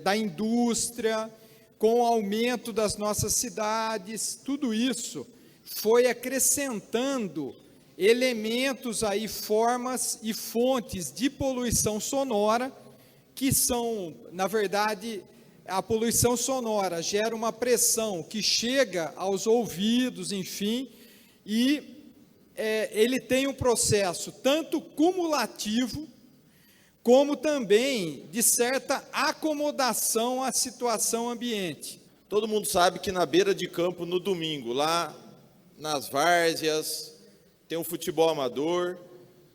Speaker 13: da indústria, com o aumento das nossas cidades, tudo isso foi acrescentando elementos aí, formas e fontes de poluição sonora, que são, na verdade, a poluição sonora gera uma pressão que chega aos ouvidos, enfim, e ele tem um processo tanto cumulativo, como também de certa acomodação à situação ambiente.
Speaker 14: Todo mundo sabe que na beira de campo, no domingo, lá nas várzeas, tem um futebol amador,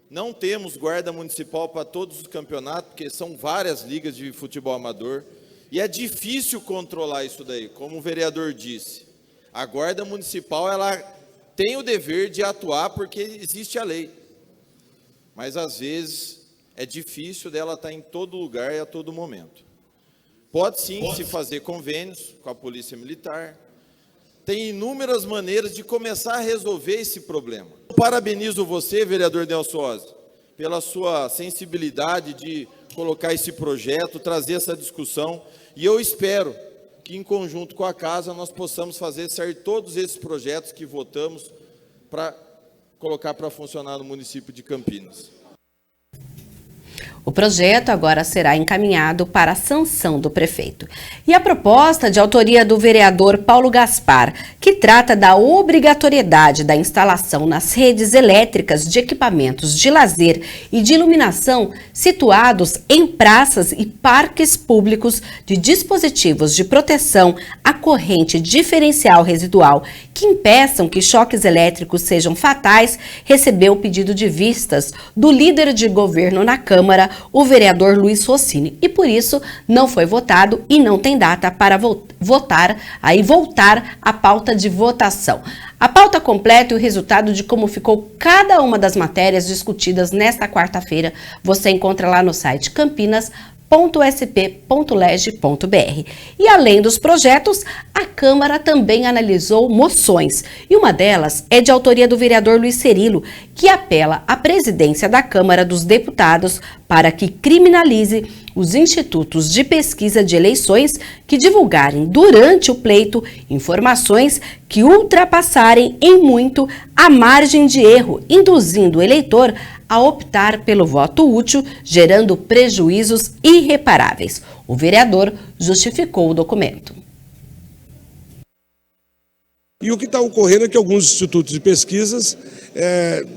Speaker 14: não temos guarda municipal para todos os campeonatos, porque são várias ligas de futebol amador, e é difícil controlar isso daí, como o vereador disse. A guarda municipal, ela tem o dever de atuar porque existe a lei, mas às vezes é difícil dela estar em todo lugar e a todo momento. Pode sim se fazer convênios com a Polícia Militar. Tem inúmeras maneiras de começar a resolver esse problema. Eu parabenizo você, vereador Nelson Ozzi, pela sua sensibilidade de colocar esse projeto, trazer essa discussão. E eu espero que, em conjunto com a casa, nós possamos fazer sair todos esses projetos que votamos para colocar para funcionar no município de Campinas.
Speaker 4: O projeto agora será encaminhado para a sanção do prefeito. E a proposta de autoria do vereador Paulo Gaspar, que trata da obrigatoriedade da instalação nas redes elétricas de equipamentos de lazer e de iluminação situados em praças e parques públicos de dispositivos de proteção à corrente diferencial residual que impeçam que choques elétricos sejam fatais, recebeu o pedido de vistas do líder de governo na Câmara, o vereador Luiz Rossini, e por isso não foi votado e não tem data para voltar à pauta de votação. A pauta completa e o resultado de como ficou cada uma das matérias discutidas nesta quarta-feira você encontra lá no site campinas.sp.leg.br. E além dos projetos, a Câmara também analisou moções, e uma delas é de autoria do vereador Luiz Cerilo, que apela à presidência da Câmara dos Deputados para que criminalize os institutos de pesquisa de eleições que divulgarem durante o pleito informações que ultrapassarem em muito a margem de erro, induzindo o eleitor a optar pelo voto útil, gerando prejuízos irreparáveis. O vereador justificou o documento.
Speaker 15: E o que está ocorrendo é que alguns institutos de pesquisas,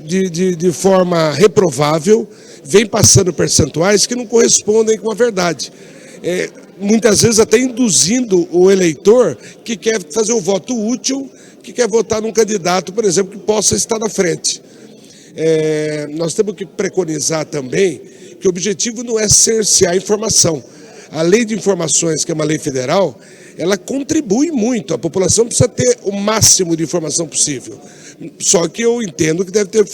Speaker 15: de forma reprovável, vêm passando percentuais que não correspondem com a verdade. Muitas vezes até induzindo o eleitor que quer fazer o voto útil, que quer votar num candidato, por exemplo, que possa estar na frente. Nós temos que preconizar também que o objetivo não é cercear a informação. A lei de informações, que é uma lei federal, ela contribui muito. A população precisa ter o máximo de informação possível. Só que eu entendo que deve ter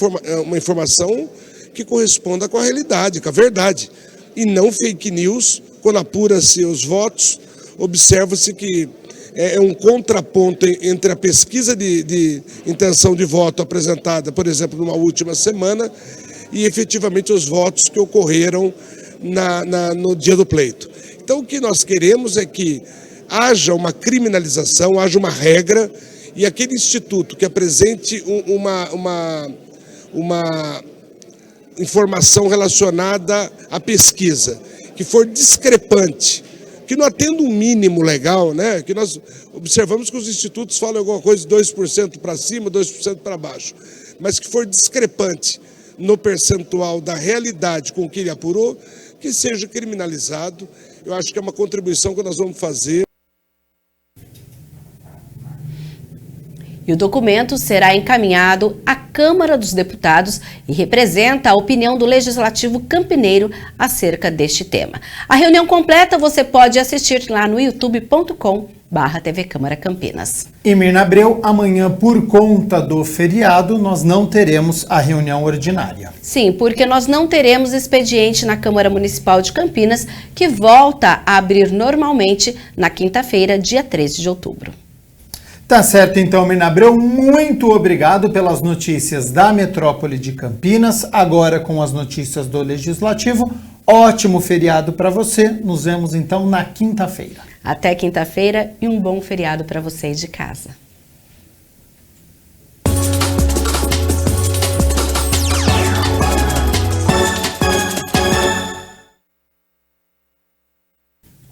Speaker 15: uma informação que corresponda com a realidade, com a verdade. E não fake news, quando apura-se os votos, observa-se que é um contraponto entre a pesquisa de intenção de voto apresentada, por exemplo, numa última semana, e efetivamente os votos que ocorreram no dia do pleito. Então, o que nós queremos é que haja uma criminalização, haja uma regra, e aquele instituto que apresente uma informação relacionada à pesquisa, que for discrepante, que não atenda um mínimo legal, né? Que nós observamos que os institutos falam alguma coisa de 2% para cima, 2% para baixo, mas que for discrepante no percentual da realidade com que ele apurou, que seja criminalizado. Eu acho que é uma contribuição que nós vamos fazer.
Speaker 4: E o documento será encaminhado à Câmara dos Deputados e representa a opinião do Legislativo campineiro acerca deste tema. A reunião completa você pode assistir lá no youtube.com/TV Câmara Campinas.
Speaker 1: Em Mirna Abreu, amanhã, por conta do feriado, nós não teremos a reunião ordinária.
Speaker 4: Sim, porque nós não teremos expediente na Câmara Municipal de Campinas, que volta a abrir normalmente na quinta-feira, dia 13 de outubro.
Speaker 1: Tá certo, então, Mirna Abreu, muito obrigado pelas notícias da metrópole de Campinas, agora com as notícias do Legislativo. ótimo feriado para você. Nos vemos então na quinta-feira.
Speaker 4: Até quinta-feira e um bom feriado para vocês de casa.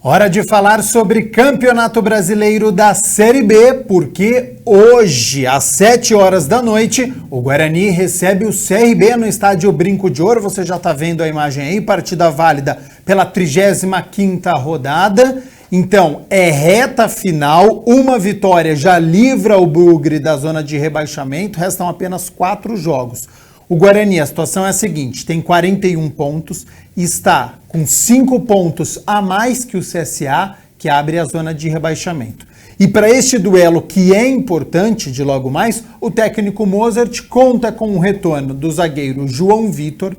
Speaker 1: Hora de falar sobre Campeonato Brasileiro da Série B, porque hoje, às 7 horas da noite, o Guarani recebe o CRB no estádio Brinco de Ouro. Você já está vendo a imagem aí, partida válida pela 35ª rodada. Então, é reta final, uma vitória já livra o Bugre da zona de rebaixamento, restam apenas 4 jogos. O Guarani, a situação é a seguinte, tem 41 pontos, está com 5 pontos a mais que o CSA, que abre a zona de rebaixamento. E para este duelo, que é importante de logo mais, o técnico Mozart conta com o retorno do zagueiro João Vitor,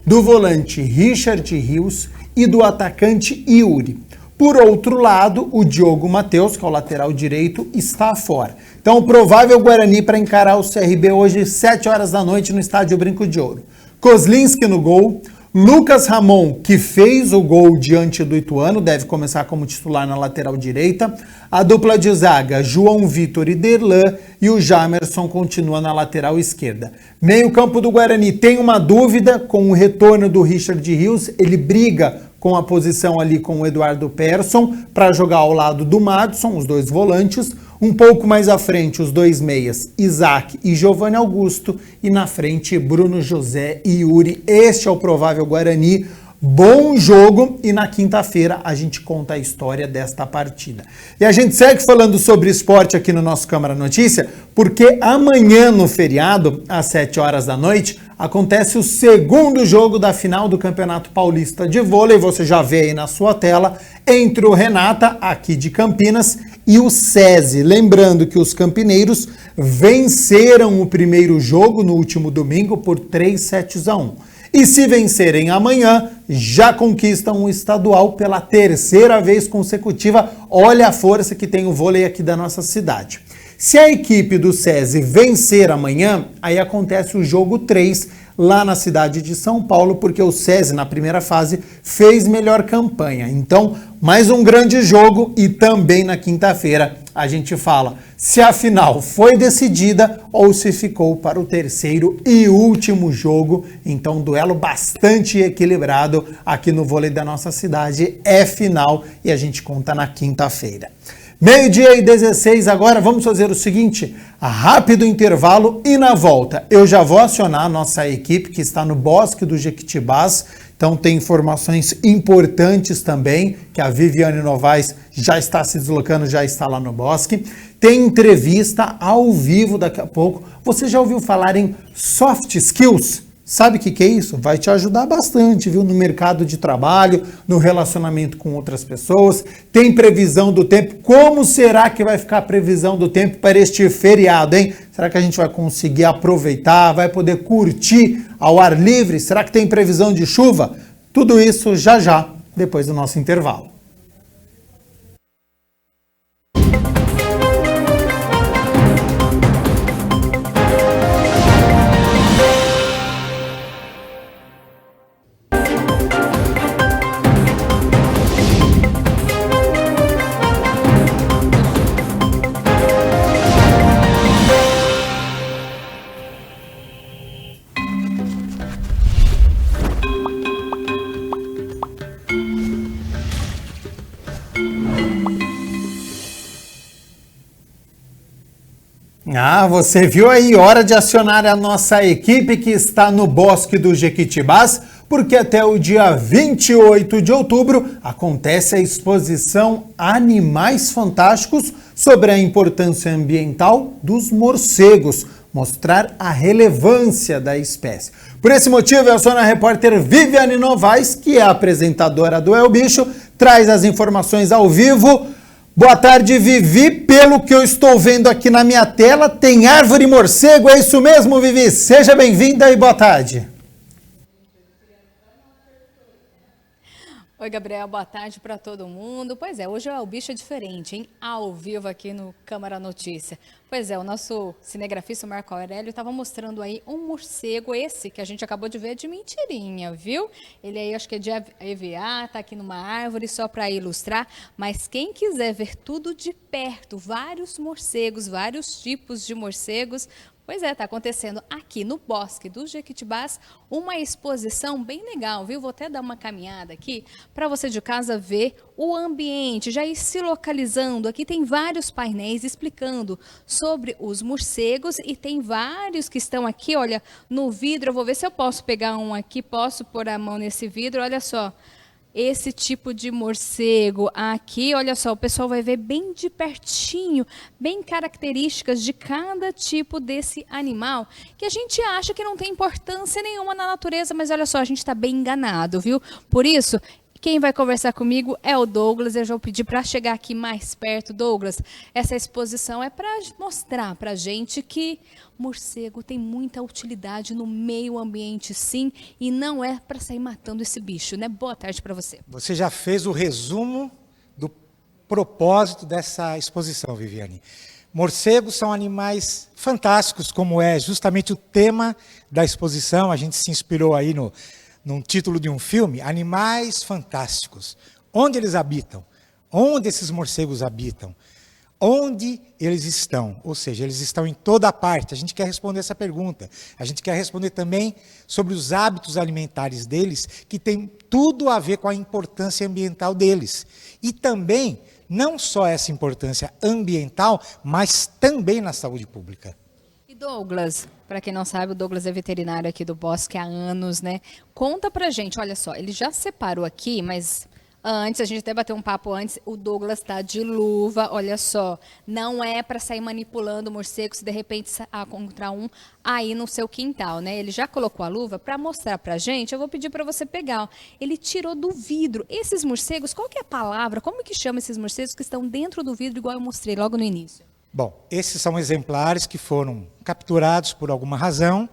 Speaker 1: do volante Richard Rios e do atacante Yuri. Por outro lado, o Diogo Matheus, que é o lateral direito, está fora. Então, o provável Guarani para encarar o CRB hoje, 7 horas da noite, no estádio Brinco de Ouro. Kozlinski no gol, Lucas Ramon, que fez o gol diante do Ituano, deve começar como titular na lateral direita. A dupla de zaga, João Vitor e Derlan, e o Jamerson continua na lateral esquerda. Meio campo do Guarani tem uma dúvida com o retorno do Richard Rios, ele briga com a posição ali com o Eduardo Persson para jogar ao lado do Madison, os dois volantes. Um pouco mais à frente, os dois meias, Isaac e Giovanni Augusto. E na frente, Bruno José e Yuri. Este é o provável Guarani. Bom jogo, e na quinta-feira a gente conta a história desta partida. E a gente segue falando sobre esporte aqui no nosso Câmara Notícia, porque amanhã no feriado, às 7 horas da noite, acontece o segundo jogo da final do Campeonato Paulista de Vôlei, você já vê aí na sua tela, entre o Renata, aqui de Campinas, e o SESI. Lembrando que os campineiros venceram o primeiro jogo no último domingo por 3-1. E se vencerem amanhã, já conquistam o estadual pela 3ª vez consecutiva. Olha a força que tem o vôlei aqui da nossa cidade. Se a equipe do SESI vencer amanhã, aí acontece o jogo 3 lá na cidade de São Paulo, porque o SESI na primeira fase fez melhor campanha. Então, mais um grande jogo, e também na quinta-feira a gente fala se a final foi decidida ou se ficou para o terceiro e último jogo. Então, duelo bastante equilibrado aqui no vôlei da nossa cidade, é final, e a gente conta na quinta-feira. 12:16 agora, vamos fazer o seguinte, rápido intervalo, e na volta eu já vou acionar a nossa equipe que está no Bosque do Jequitibás. Então tem informações importantes também, que a Viviane Novaes já está se deslocando, já está lá no Bosque. Tem entrevista ao vivo daqui a pouco. Você já ouviu falar em soft skills? Sabe o que é isso? Vai te ajudar bastante, viu? No mercado de trabalho, no relacionamento com outras pessoas. Tem previsão do tempo. Como será que vai ficar a previsão do tempo para este feriado, hein? Será que a gente vai conseguir aproveitar? Vai poder curtir ao ar livre? Será que tem previsão de chuva? Tudo isso já, depois do nosso intervalo. Você viu aí, hora de acionar a nossa equipe que está no Bosque do Jequitibás, porque até o dia 28 de outubro acontece a exposição Animais Fantásticos sobre a importância ambiental dos morcegos, mostrar a relevância da espécie. Por esse motivo, eu sou a repórter Viviane Novaes, que é a apresentadora do El Bicho, traz as informações ao vivo. Boa tarde, Vivi. Pelo que eu estou vendo aqui na minha tela, tem árvore morcego. É isso mesmo, Vivi? Seja bem-vinda e boa tarde.
Speaker 16: Oi, Gabriel, boa tarde para todo mundo. Pois é, hoje o bicho é diferente, hein? Ao vivo aqui no Câmara Notícia. Pois é, o nosso cinegrafista Marco Aurélio estava mostrando aí um morcego, esse que a gente acabou de ver de mentirinha, viu? Ele aí acho que é de EVA, tá aqui numa árvore só para ilustrar, mas quem quiser ver tudo de perto, vários morcegos, vários tipos de morcegos, pois é, está acontecendo aqui no Bosque dos Jequitibás uma exposição bem legal, viu? Vou até dar uma caminhada aqui para você de casa ver o ambiente, já ir se localizando. Aqui tem vários painéis explicando sobre os morcegos e tem vários que estão aqui, olha, no vidro. Eu vou ver se eu posso pegar um aqui, posso pôr a mão nesse vidro, olha só. Esse tipo de morcego aqui, olha só, o pessoal vai ver bem de pertinho, bem características de cada tipo desse animal, que a gente acha que não tem importância nenhuma na natureza, mas olha só, a gente está bem enganado, viu? Por isso, quem vai conversar comigo é o Douglas. Eu já vou pedir para chegar aqui mais perto. Douglas, essa exposição é para mostrar para a gente que morcego tem muita utilidade no meio ambiente, sim, e não é para sair matando esse bicho, né? Boa tarde para você.
Speaker 17: Você já fez o resumo do propósito dessa exposição, Viviane. Morcegos são animais fantásticos, como é justamente o tema da exposição. A gente se inspirou aí num título de um filme, Animais Fantásticos. Onde eles habitam? Onde esses morcegos habitam? Onde eles estão? Ou seja, eles estão em toda parte. A gente quer responder essa pergunta. A gente quer responder também sobre os hábitos alimentares deles, que tem tudo a ver com a importância ambiental deles. E também, não só essa importância ambiental, mas também na saúde pública.
Speaker 16: Douglas, para quem não sabe, o Douglas é veterinário aqui do Bosque há anos, né? Conta pra gente, olha só, ele já separou aqui, mas antes, a gente até bateu um papo antes, o Douglas tá de luva, olha só, não é para sair manipulando o morcego se de repente encontrar um aí no seu quintal, né? Ele já colocou a luva para mostrar pra gente, eu vou pedir para você pegar, ó. Ele tirou do vidro. Esses morcegos, qual que é a palavra? Como que chama esses morcegos que estão dentro do vidro, igual eu mostrei logo no início?
Speaker 17: Bom, esses são exemplares que foram capturados por alguma razão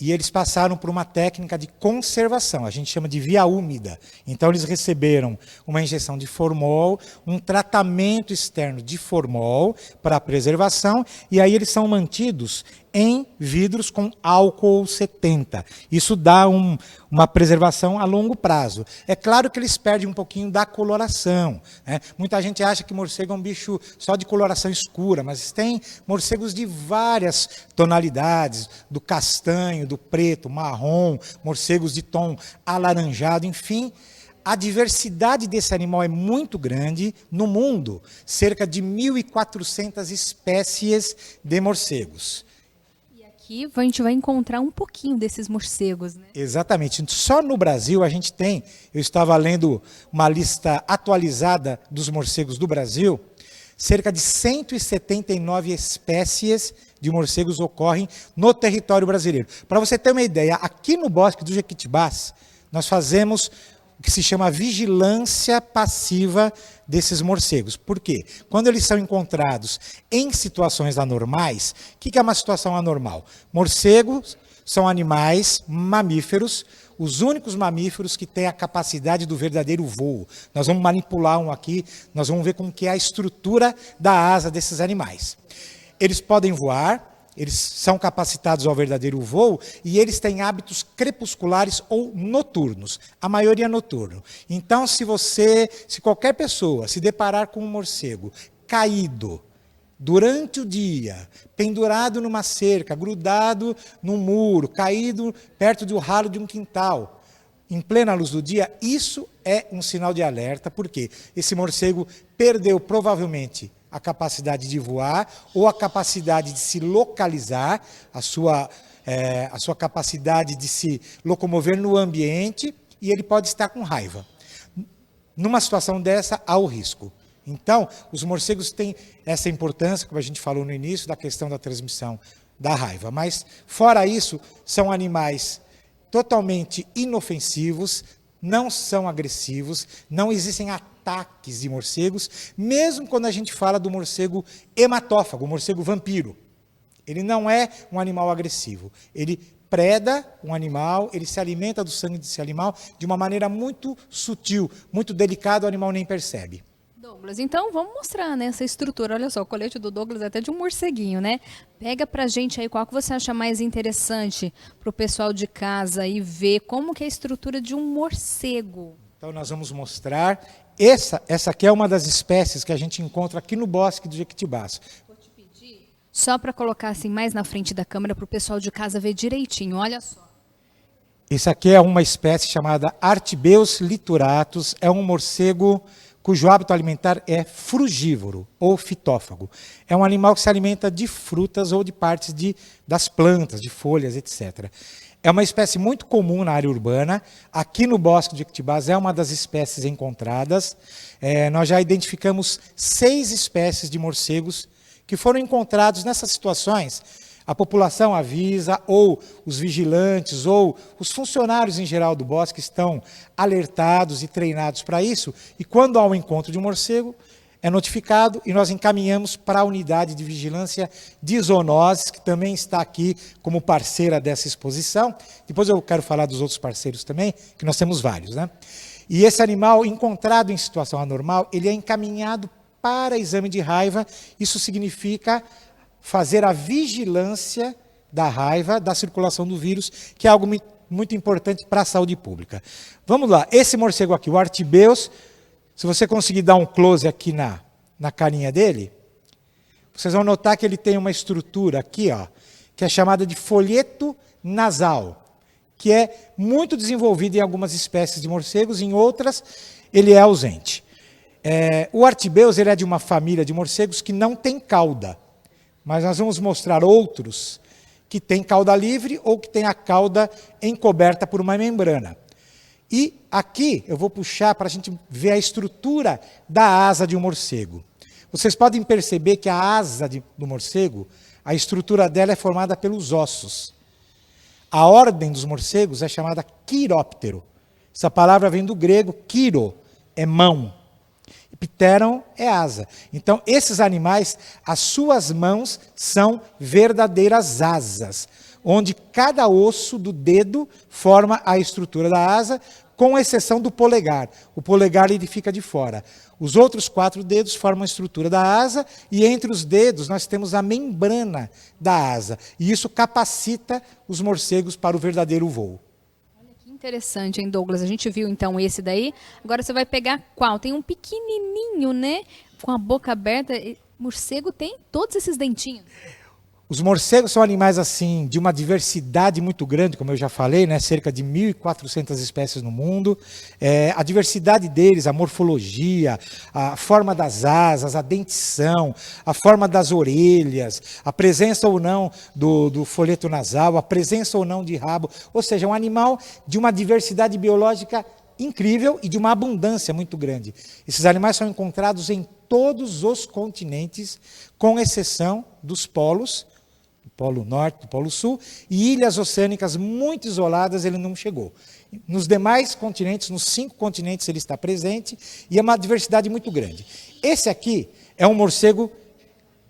Speaker 17: e eles passaram por uma técnica de conservação, a gente chama de via úmida. Então eles receberam uma injeção de formol, um tratamento externo de formol para preservação e aí eles são mantidos em vidros com álcool 70. Isso dá uma preservação a longo prazo. É claro que eles perdem um pouquinho da coloração, né? Muita gente acha que morcego é um bicho só de coloração escura, mas tem morcegos de várias tonalidades, do castanho, do preto, marrom, morcegos de tom alaranjado, enfim. A diversidade desse animal é muito grande no mundo, cerca de 1.400 espécies de morcegos.
Speaker 16: Aqui a gente vai encontrar um pouquinho desses morcegos, né?
Speaker 17: Exatamente. Só no Brasil a gente tem, eu estava lendo uma lista atualizada dos morcegos do Brasil, cerca de 179 espécies de morcegos ocorrem no território brasileiro. Para você ter uma ideia, aqui no Bosque do Jequitibás, nós fazemos o que se chama vigilância passiva desses morcegos. Por quê? Quando eles são encontrados em situações anormais, o que é uma situação anormal? Morcegos são animais mamíferos, os únicos mamíferos que têm a capacidade do verdadeiro voo. Nós vamos manipular um aqui, nós vamos ver como que é a estrutura da asa desses animais. Eles podem voar, eles são capacitados ao verdadeiro voo e eles têm hábitos crepusculares ou noturnos, a maioria noturno. Então, se qualquer pessoa se deparar com um morcego caído durante o dia, pendurado numa cerca, grudado num muro, caído perto do ralo de um quintal, em plena luz do dia, isso é um sinal de alerta, porque esse morcego perdeu provavelmente a capacidade de voar ou a capacidade de se localizar, a sua capacidade de se locomover no ambiente e ele pode estar com raiva. Numa situação dessa, há o risco. Então, os morcegos têm essa importância, como a gente falou no início, da questão da transmissão da raiva. Mas, fora isso, são animais totalmente inofensivos, não são agressivos, não existem ataques de morcegos, mesmo quando a gente fala do morcego hematófago, o morcego vampiro. Ele não é um animal agressivo, ele preda um animal, ele se alimenta do sangue desse animal de uma maneira muito sutil, muito delicada, o animal nem percebe.
Speaker 16: Douglas, então vamos mostrar, né, essa estrutura. Olha só, o colete do Douglas é até de um morceguinho, né? Pega pra gente aí qual que você acha mais interessante pro pessoal de casa e ver como que é a estrutura de um morcego.
Speaker 17: Então nós vamos mostrar, essa aqui é uma das espécies que a gente encontra aqui no bosque do Jequitibás.
Speaker 16: Só para colocar assim mais na frente da câmera para o pessoal de casa ver direitinho, olha só.
Speaker 17: Esse aqui é uma espécie chamada Artibeus lituratus, é um morcego cujo hábito alimentar é frugívoro ou fitófago. É um animal que se alimenta de frutas ou de partes das plantas, de folhas, etc. É uma espécie muito comum na área urbana. Aqui no Bosque de Jequitibás é uma das espécies encontradas. Nós já identificamos 6 espécies de morcegos que foram encontrados nessas situações. A população avisa, ou os vigilantes, ou os funcionários em geral do bosque estão alertados e treinados para isso, e quando há um encontro de um morcego, é notificado e nós encaminhamos para a unidade de vigilância de zoonoses, que também está aqui como parceira dessa exposição. Depois eu quero falar dos outros parceiros também, que nós temos vários, né? E esse animal encontrado em situação anormal, ele é encaminhado para exame de raiva. Isso significa fazer a vigilância da raiva, da circulação do vírus, que é algo muito importante para a saúde pública. Vamos lá, esse morcego aqui, o Artibeus, se você conseguir dar um close aqui na carinha dele, vocês vão notar que ele tem uma estrutura aqui, ó, que é chamada de folheto nasal, que é muito desenvolvida em algumas espécies de morcegos, em outras ele é ausente. O Artibeus ele é de uma família de morcegos que não tem cauda, mas nós vamos mostrar outros que têm cauda livre ou que têm a cauda encoberta por uma membrana. E aqui eu vou puxar para a gente ver a estrutura da asa de um morcego. Vocês podem perceber que a asa do morcego, a estrutura dela é formada pelos ossos. A ordem dos morcegos é chamada quiróptero. Essa palavra vem do grego, quiro, é mão. Pteron é asa. Então, esses animais, as suas mãos são verdadeiras asas, onde cada osso do dedo forma a estrutura da asa, com exceção do polegar. O polegar ele fica de fora. Os outros 4 dedos formam a estrutura da asa, e entre os dedos nós temos a membrana da asa. E isso capacita os morcegos para o verdadeiro voo.
Speaker 16: Interessante, hein, Douglas? A gente viu, então, esse daí. Agora você vai pegar qual? Tem um pequenininho, né? Com a boca aberta. Morcego tem todos esses dentinhos.
Speaker 17: Os morcegos são animais, assim, de uma diversidade muito grande, como eu já falei, né? Cerca de 1.400 espécies no mundo. A diversidade deles, a morfologia, a forma das asas, a dentição, a forma das orelhas, a presença ou não do folheto nasal, a presença ou não de rabo. Ou seja, um animal de uma diversidade biológica incrível e de uma abundância muito grande. Esses animais são encontrados em todos os continentes, com exceção dos polos, do Polo Norte, do Polo Sul, e ilhas oceânicas muito isoladas ele não chegou. Nos demais continentes, nos 5 continentes ele está presente, e é uma diversidade muito grande. Esse aqui é um morcego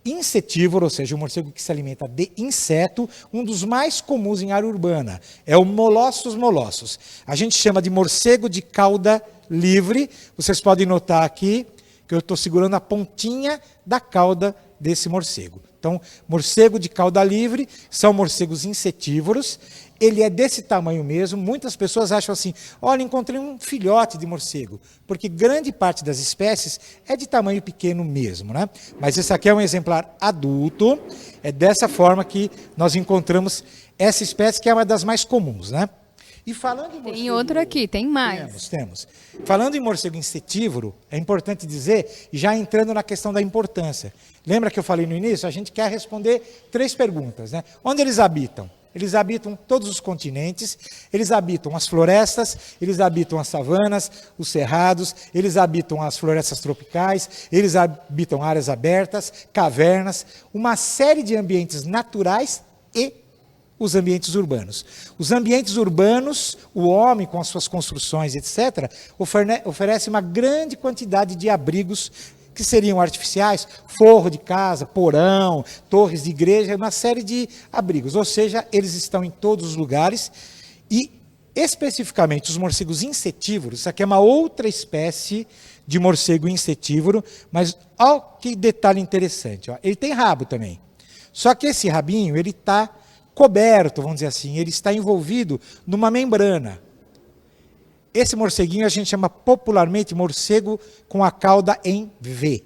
Speaker 17: insetívoro, ou seja, um morcego que se alimenta de inseto, um dos mais comuns em área urbana. É o Molossus molossus. A gente chama de morcego de cauda livre. Vocês podem notar aqui que eu estou segurando a pontinha da cauda desse morcego. Então, morcego de cauda livre são morcegos insetívoros. Ele é desse tamanho mesmo. Muitas pessoas acham assim, olha, encontrei um filhote de morcego, porque grande parte das espécies é de tamanho pequeno mesmo, né? Mas esse aqui é um exemplar adulto. É dessa forma que nós encontramos essa espécie, que é uma das mais comuns, né? E falando em morcego,
Speaker 16: tem outro aqui, tem mais.
Speaker 17: Temos. Falando em morcego insetívoro, é importante dizer, já entrando na questão da importância. Lembra que eu falei no início? A gente quer responder 3 perguntas, né? Onde eles habitam? Eles habitam todos os continentes, eles habitam as florestas, eles habitam as savanas, os cerrados, eles habitam as florestas tropicais, eles habitam áreas abertas, cavernas, uma série de ambientes naturais e os ambientes urbanos. Os ambientes urbanos, o homem com as suas construções, etc., oferece uma grande quantidade de abrigos, que seriam artificiais, forro de casa, porão, torres de igreja, uma série de abrigos. Ou seja, eles estão em todos os lugares e, especificamente, os morcegos insetívoros, isso aqui é uma outra espécie de morcego insetívoro, mas olha que detalhe interessante, ó, ele tem rabo também. Só que esse rabinho, ele está coberto, vamos dizer assim, ele está envolvido numa membrana. Esse morceguinho a gente chama popularmente morcego com a cauda em V,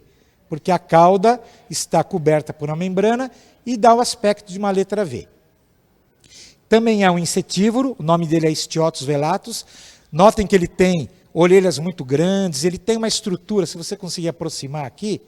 Speaker 17: porque a cauda está coberta por uma membrana e dá o aspecto de uma letra V. Também é um insetívoro, o nome dele é Stiotus velatus. Notem que ele tem orelhas muito grandes, ele tem uma estrutura, se você conseguir aproximar aqui,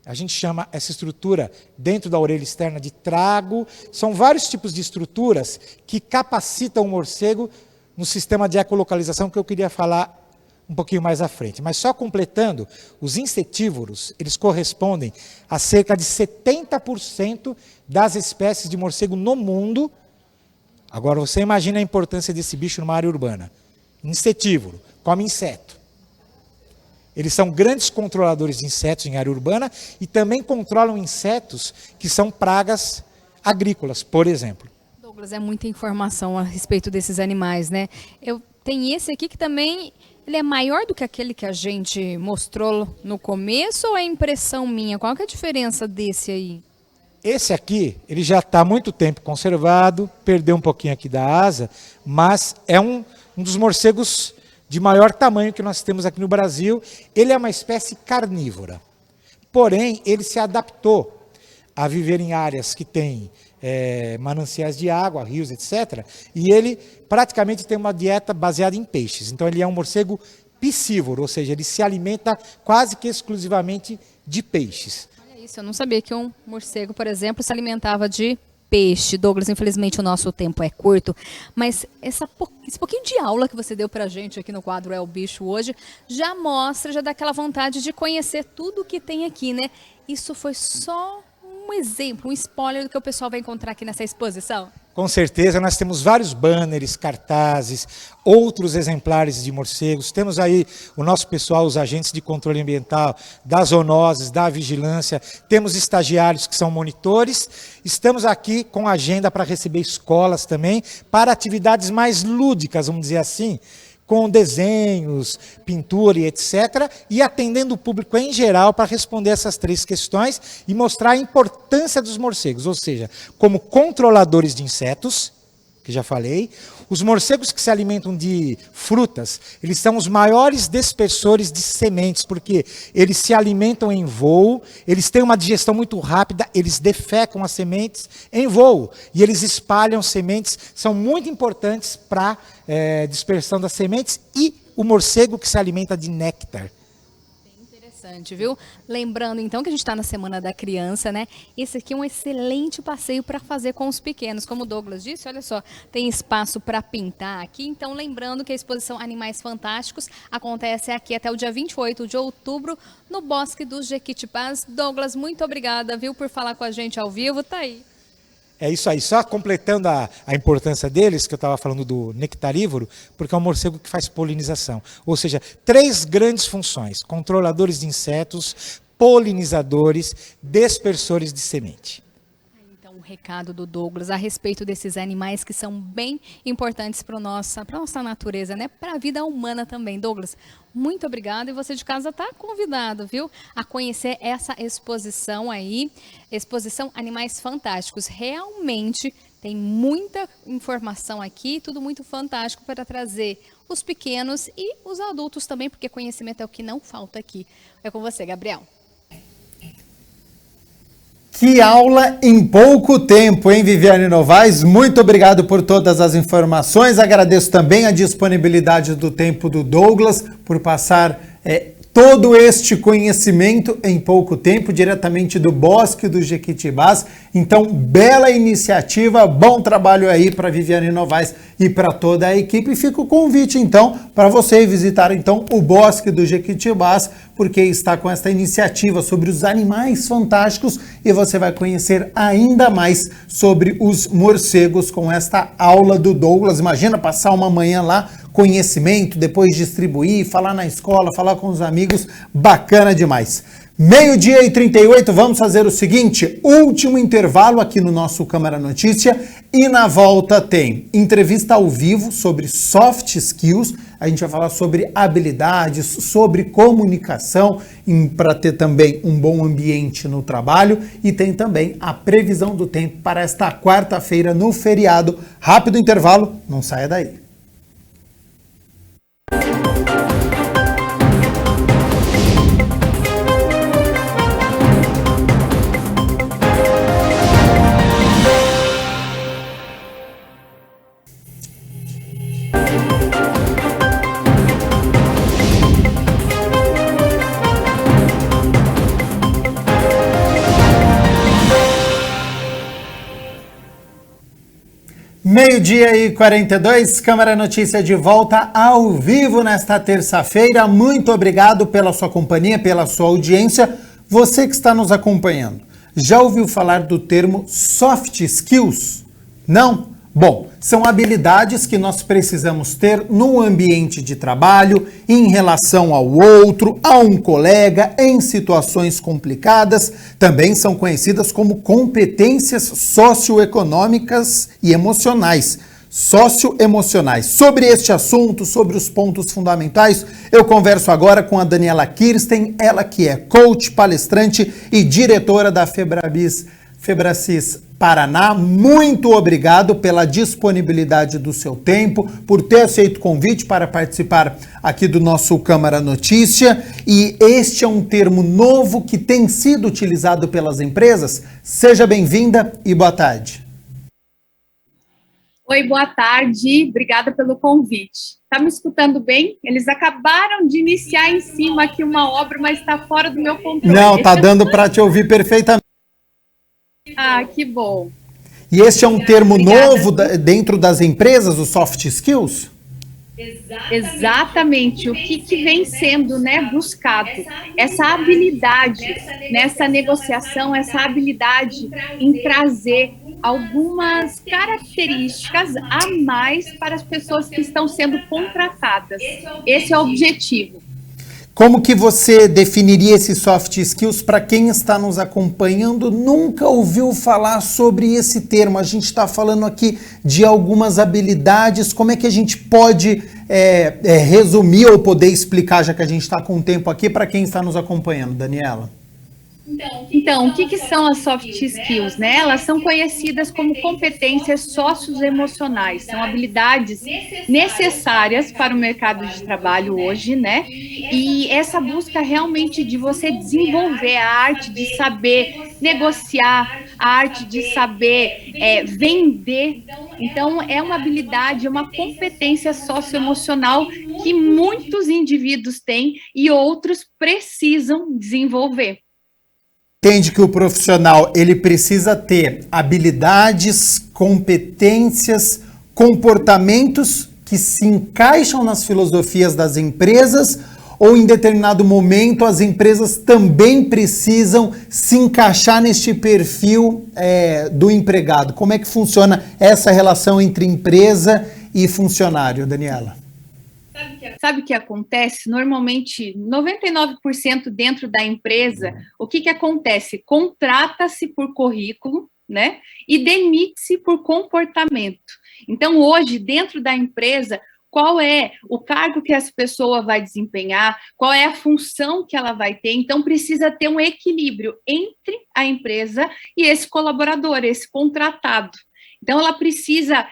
Speaker 17: a gente chama essa estrutura dentro da orelha externa de trago. São vários tipos de estruturas que capacitam o morcego no sistema de ecolocalização que eu queria falar um pouquinho mais à frente. Mas só completando, os insetívoros, eles correspondem a cerca de 70% das espécies de morcego no mundo. Agora você imagina a importância desse bicho numa área urbana. Insetívoro, come inseto. Eles são grandes controladores de insetos em área urbana e também controlam insetos que são pragas agrícolas, por exemplo.
Speaker 16: Douglas, é muita informação a respeito desses animais, né? Tem esse aqui que também ele é maior do que aquele que a gente mostrou no começo, ou é impressão minha? Qual que é a diferença desse aí?
Speaker 17: Esse aqui, ele já está há muito tempo conservado, perdeu um pouquinho aqui da asa, mas é um dos morcegos de maior tamanho que nós temos aqui no Brasil. Ele é uma espécie carnívora, porém ele se adaptou a viver em áreas que têm mananciais de água, rios, etc. E ele praticamente tem uma dieta baseada em peixes. Então ele é um morcego piscívoro, ou seja, ele se alimenta quase que exclusivamente de peixes.
Speaker 16: Olha isso, eu não sabia que um morcego, por exemplo, se alimentava de peixe. Douglas, infelizmente o nosso tempo é curto, mas esse pouquinho de aula que você deu pra gente aqui no quadro É o Bicho hoje, já mostra, já dá aquela vontade de conhecer tudo que tem aqui, né? Isso foi só um exemplo, um spoiler do que o pessoal vai encontrar aqui nessa exposição?
Speaker 17: Com certeza, nós temos vários banners, cartazes, outros exemplares de morcegos. Temos aí o nosso pessoal, os agentes de controle ambiental, das zoonoses, da vigilância. Temos estagiários que são monitores. Estamos aqui com agenda para receber escolas também, para atividades mais lúdicas, vamos dizer assim, com desenhos, pintura e etc. E atendendo o público em geral para responder essas três questões e mostrar a importância dos morcegos, ou seja, como controladores de insetos, que já falei. Os morcegos que se alimentam de frutas, eles são os maiores dispersores de sementes, porque eles se alimentam em voo, eles têm uma digestão muito rápida, eles defecam as sementes em voo, e eles espalham sementes, são muito importantes para a dispersão das sementes, e o morcego que se alimenta de néctar.
Speaker 16: Interessante, viu? Lembrando então que a gente está na Semana da Criança, né? Esse aqui é um excelente passeio para fazer com os pequenos. Como o Douglas disse, olha só, tem espaço para pintar aqui. Então, lembrando que a exposição Animais Fantásticos acontece aqui até o dia 28 de outubro no Bosque dos Jequitibás. Douglas, muito obrigada, viu, por falar com a gente ao vivo. Tá aí.
Speaker 17: É isso aí, só completando a importância deles, que eu estava falando do nectarívoro, porque é um morcego que faz polinização. Ou seja, três grandes funções: controladores de insetos, polinizadores, dispersores de semente.
Speaker 16: Então, o recado do Douglas a respeito desses animais que são bem importantes para nossa natureza, né? Para a vida humana também. Douglas, muito obrigada, e você de casa está convidado, viu, a conhecer essa exposição aí, exposição Animais Fantásticos. Realmente tem muita informação aqui, tudo muito fantástico para trazer os pequenos e os adultos também, porque conhecimento é o que não falta aqui. É com você, Gabriel.
Speaker 1: Que aula em pouco tempo, hein, Viviane Novaes? Muito obrigado por todas as informações. Agradeço também a disponibilidade do tempo do Douglas por passar todo este conhecimento em pouco tempo, diretamente do Bosque dos Jequitibás. Então, bela iniciativa, bom trabalho aí para Viviane Novaes e para toda a equipe. E fica o convite, então, para você visitar, então, o Bosque dos Jequitibás, porque está com esta iniciativa sobre os animais fantásticos e você vai conhecer ainda mais sobre os morcegos com esta aula do Douglas. Imagina passar uma manhã lá conhecimento, depois distribuir, falar na escola, falar com os amigos, bacana demais. 12h38, vamos fazer o seguinte, último intervalo aqui no nosso Câmara Notícia e na volta tem entrevista ao vivo sobre soft skills, a gente vai falar sobre habilidades, sobre comunicação, para ter também um bom ambiente no trabalho e tem também a previsão do tempo para esta quarta-feira no feriado. Rápido intervalo, não saia daí. Meio-dia e 42, Câmara Notícia de volta ao vivo nesta terça-feira. Muito obrigado pela sua companhia, pela sua audiência. Você que está nos acompanhando, já ouviu falar do termo soft skills? Não? Bom, são habilidades que nós precisamos ter no ambiente de trabalho, em relação ao outro, a um colega, em situações complicadas. Também são conhecidas como competências socioeconômicas e emocionais. Socioemocionais. Sobre este assunto, sobre os pontos fundamentais, eu converso agora com a Daniela Kirsten, ela que é coach, palestrante e diretora da Febracis Paraná. Muito obrigado pela disponibilidade do seu tempo, por ter aceito o convite para participar aqui do nosso Câmara Notícia. E este é um termo novo que tem sido utilizado pelas empresas. Seja bem-vinda e boa tarde.
Speaker 18: Oi, boa tarde. Obrigada pelo convite. Tá me escutando bem? Eles acabaram de iniciar em cima aqui uma obra, mas está fora do meu controle.
Speaker 1: Não, tá dando para te ouvir perfeitamente.
Speaker 18: Ah, que bom.
Speaker 1: E este é um termo novo dentro das empresas, os soft skills?
Speaker 18: Exatamente. O que vem sendo, né, buscado? Essa habilidade nessa negociação, essa habilidade em trazer algumas características a mais para as pessoas que estão sendo contratadas. Esse é o objetivo.
Speaker 1: Como que você definiria esses soft skills para quem está nos acompanhando? Nunca ouviu falar sobre esse termo. A gente está falando aqui de algumas habilidades. Como é que a gente pode resumir ou poder explicar, já que a gente está com o tempo aqui, para quem está nos acompanhando, Daniela?
Speaker 18: Então, o que são as soft skills, né? Elas são conhecidas como competências socioemocionais, são habilidades necessárias para o mercado de trabalho hoje, né? E essa busca realmente de você desenvolver a arte de saber negociar, a arte de saber vender. Então, é uma habilidade, é uma competência socioemocional que muitos indivíduos têm e outros precisam desenvolver.
Speaker 1: Entende que o profissional ele precisa ter habilidades, competências, comportamentos que se encaixam nas filosofias das empresas, ou em determinado momento as empresas também precisam se encaixar neste perfil do empregado? Como é que funciona essa relação entre empresa e funcionário, Daniela?
Speaker 18: Sabe o que acontece? Normalmente, 99% dentro da empresa, o que acontece? Contrata-se por currículo, né? E demite-se por comportamento. Então, hoje, dentro da empresa, qual é o cargo que essa pessoa vai desempenhar, qual é a função que ela vai ter. Então, precisa ter um equilíbrio entre a empresa e esse colaborador, esse contratado. Então, ela precisa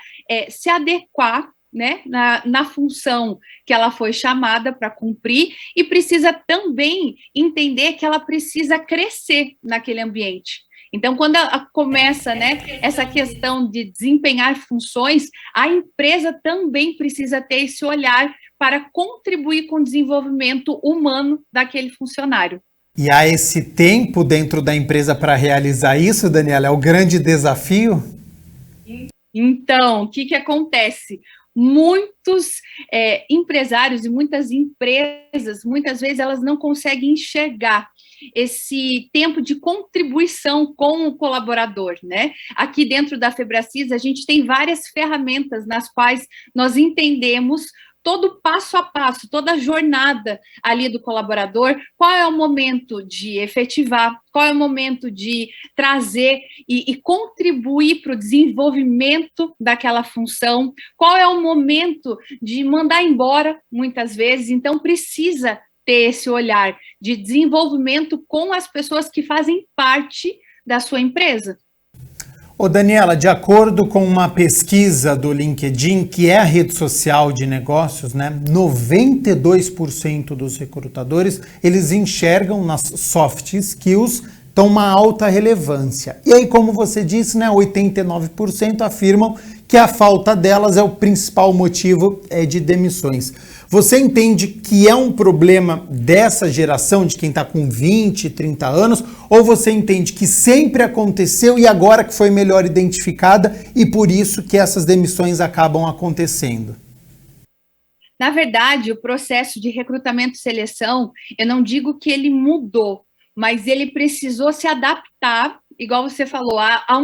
Speaker 18: se adequar, né, na função que ela foi chamada para cumprir e precisa também entender que ela precisa crescer naquele ambiente. Então, quando ela começa, né, essa questão de desempenhar funções, a empresa também precisa ter esse olhar para contribuir com o desenvolvimento humano daquele funcionário.
Speaker 1: E há esse tempo dentro da empresa para realizar isso, Daniela? É o grande desafio?
Speaker 18: Então, o que acontece? Muitos empresários e muitas empresas, muitas vezes, elas não conseguem enxergar esse tempo de contribuição com o colaborador, né? Aqui dentro da Febracis, a gente tem várias ferramentas nas quais nós entendemos todo o passo a passo, toda a jornada ali do colaborador, qual é o momento de efetivar, qual é o momento de trazer e contribuir para o desenvolvimento daquela função, qual é o momento de mandar embora, muitas vezes. Então, precisa ter esse olhar de desenvolvimento com as pessoas que fazem parte da sua empresa.
Speaker 1: Ô Daniela, de acordo com uma pesquisa do LinkedIn, que é a rede social de negócios, né, 92% dos recrutadores, eles enxergam nas soft skills então uma alta relevância. E aí, como você disse, né, 89% afirmam que a falta delas é o principal motivo de demissões. Você entende que é um problema dessa geração, de quem está com 20, 30 anos, ou você entende que sempre aconteceu e agora que foi melhor identificada e por isso que essas demissões acabam acontecendo?
Speaker 18: Na verdade, o processo de recrutamento e seleção, eu não digo que ele mudou, mas ele precisou se adaptar, igual você falou, a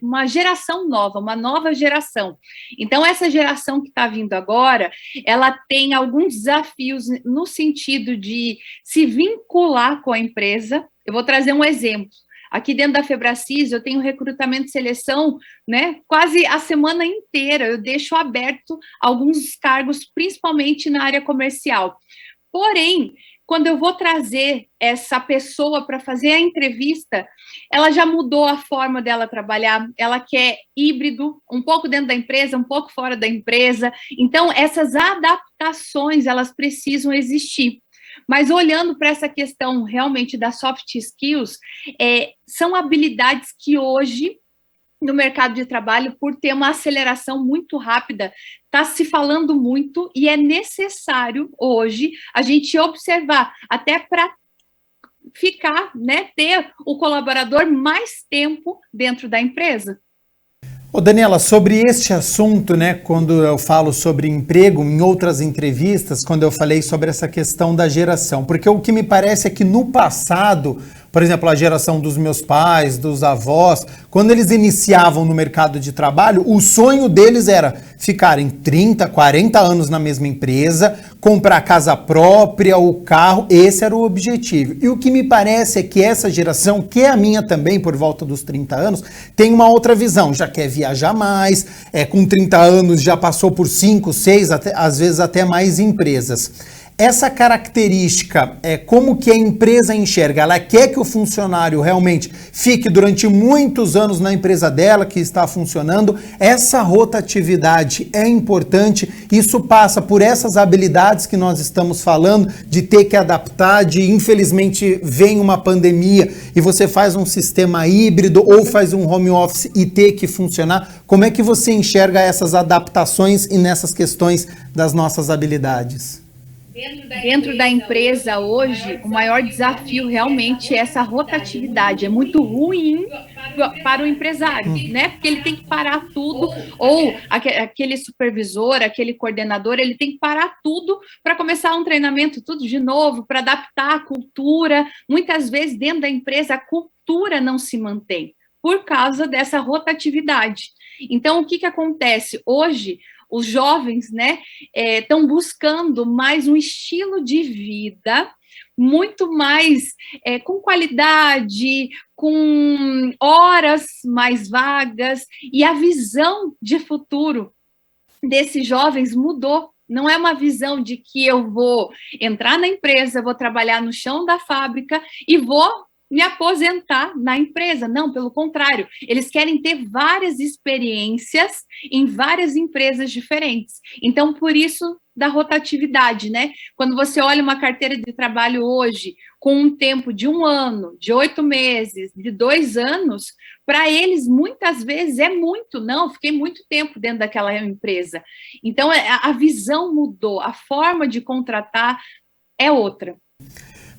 Speaker 18: uma geração nova, uma nova geração. Então, essa geração que está vindo agora, ela tem alguns desafios no sentido de se vincular com a empresa. Eu vou trazer um exemplo. Aqui dentro da Febracis, eu tenho recrutamento e seleção, né, quase a semana inteira. Eu deixo aberto alguns cargos, principalmente na área comercial. Porém, quando eu vou trazer essa pessoa para fazer a entrevista, ela já mudou a forma dela trabalhar, ela quer híbrido, um pouco dentro da empresa, um pouco fora da empresa. Então, essas adaptações, elas precisam existir. Mas olhando para essa questão realmente das soft skills, são habilidades que hoje, no mercado de trabalho, por ter uma aceleração muito rápida, está se falando muito e é necessário hoje a gente observar, até para ficar, né, ter o colaborador mais tempo dentro da empresa.
Speaker 1: Ô Daniela, sobre este assunto, né, quando eu falo sobre emprego, em outras entrevistas, quando eu falei sobre essa questão da geração, porque o que me parece é que no passado, por exemplo, a geração dos meus pais, dos avós, quando eles iniciavam no mercado de trabalho, o sonho deles era ficarem 30, 40 anos na mesma empresa, comprar casa própria, o carro, esse era o objetivo. E o que me parece é que essa geração, que é a minha também, por volta dos 30 anos, tem uma outra visão, já quer viajar mais, com 30 anos já passou por 5, 6, às vezes até mais empresas. Essa característica, como que a empresa enxerga? Ela quer que o funcionário realmente fique durante muitos anos na empresa dela, que está funcionando. Essa rotatividade é importante. Isso passa por essas habilidades que nós estamos falando, de ter que adaptar, de infelizmente vem uma pandemia e você faz um sistema híbrido ou faz um home office e ter que funcionar. Como é que você enxerga essas adaptações e nessas questões das nossas habilidades?
Speaker 18: Dentro da empresa hoje, o maior desafio realmente é essa rotatividade. É muito ruim para o empresário, né? Porque ele tem que parar tudo, ou aquele supervisor, aquele coordenador, ele tem que parar tudo para começar um treinamento, tudo de novo, para adaptar a cultura. Muitas vezes, dentro da empresa, a cultura não se mantém por causa dessa rotatividade. Então, o que acontece? Hoje, os jovens, né, estão buscando mais um estilo de vida muito mais com qualidade, com horas mais vagas, e a visão de futuro desses jovens mudou. Não é uma visão de que eu vou entrar na empresa, vou trabalhar no chão da fábrica e vou me aposentar na empresa. Não, pelo contrário, eles querem ter várias experiências em várias empresas diferentes. Então, por isso da rotatividade, né? Quando você olha uma carteira de trabalho hoje, com um tempo de 1 ano, de 8 meses, de 2 anos, para eles, muitas vezes, é muito. Não, fiquei muito tempo dentro daquela empresa. Então, a visão mudou, a forma de contratar é outra.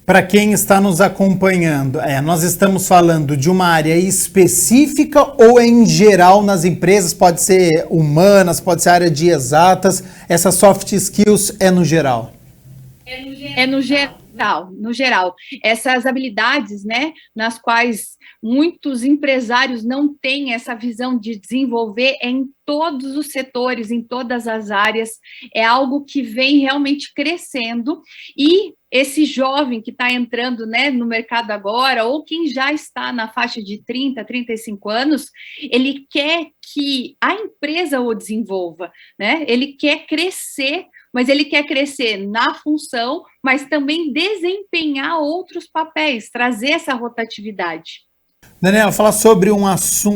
Speaker 1: Para quem está nos acompanhando, nós estamos falando de uma área específica ou em geral nas empresas? Pode ser humanas, pode ser área de exatas, essas soft skills é no geral?
Speaker 18: No geral, essas habilidades, né, nas quais muitos empresários não têm essa visão de desenvolver em todos os setores, em todas as áreas, é algo que vem realmente crescendo, e esse jovem que está entrando, né, no mercado agora, ou quem já está na faixa de 30, 35 anos, ele quer que a empresa o desenvolva, né, ele quer crescer, mas ele quer crescer na função, mas também desempenhar outros papéis, trazer essa rotatividade.
Speaker 1: Daniela, falar sobre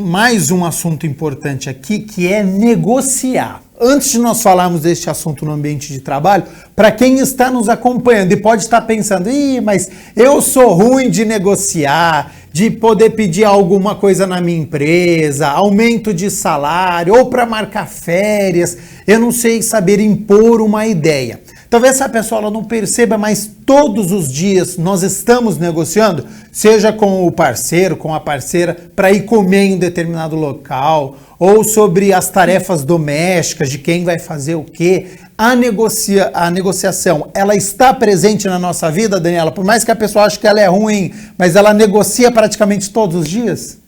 Speaker 1: mais um assunto importante aqui, que é negociar. Antes de nós falarmos deste assunto no ambiente de trabalho, para quem está nos acompanhando e pode estar pensando, mas eu sou ruim de negociar, de poder pedir alguma coisa na minha empresa, aumento de salário, ou para marcar férias, eu não sei saber impor uma ideia. Talvez essa pessoa ela não perceba, mas todos os dias nós estamos negociando, seja com o parceiro, com a parceira, para ir comer em um determinado local, ou sobre as tarefas domésticas, de quem vai fazer o quê. A negociação, ela está presente na nossa vida, Daniela? Por mais que a pessoa ache que ela é ruim, mas ela negocia praticamente todos os dias?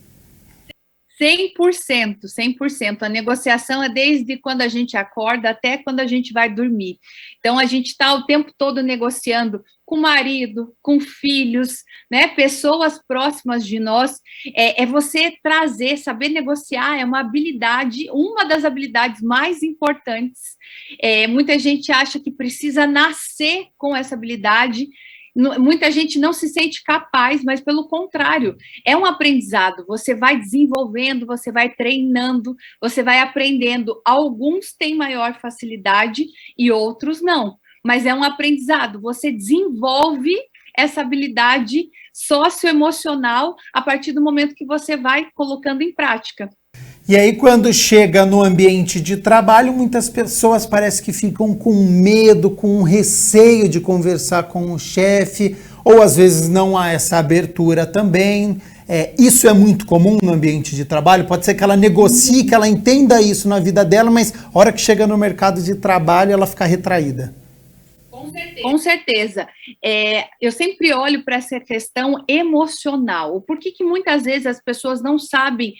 Speaker 18: 100%, 100%. A negociação é desde quando a gente acorda até quando a gente vai dormir. Então, a gente está o tempo todo negociando com o marido, com filhos, né? Pessoas próximas de nós. É você trazer, saber negociar, é uma habilidade, uma das habilidades mais importantes. Muita gente acha que precisa nascer com essa habilidade. Muita gente não se sente capaz, mas pelo contrário, é um aprendizado, você vai desenvolvendo, você vai treinando, você vai aprendendo. Alguns têm maior facilidade e outros não, mas é um aprendizado, você desenvolve essa habilidade socioemocional a partir do momento que você vai colocando em prática.
Speaker 1: E aí, quando chega no ambiente de trabalho, muitas pessoas parece que ficam com medo, com receio de conversar com o chefe, ou às vezes não há essa abertura também. Isso é muito comum no ambiente de trabalho? Pode ser que ela negocie, que ela entenda isso na vida dela, mas a hora que chega no mercado de trabalho, ela fica retraída.
Speaker 18: Com certeza. Eu sempre olho para essa questão emocional. Por que muitas vezes as pessoas não sabem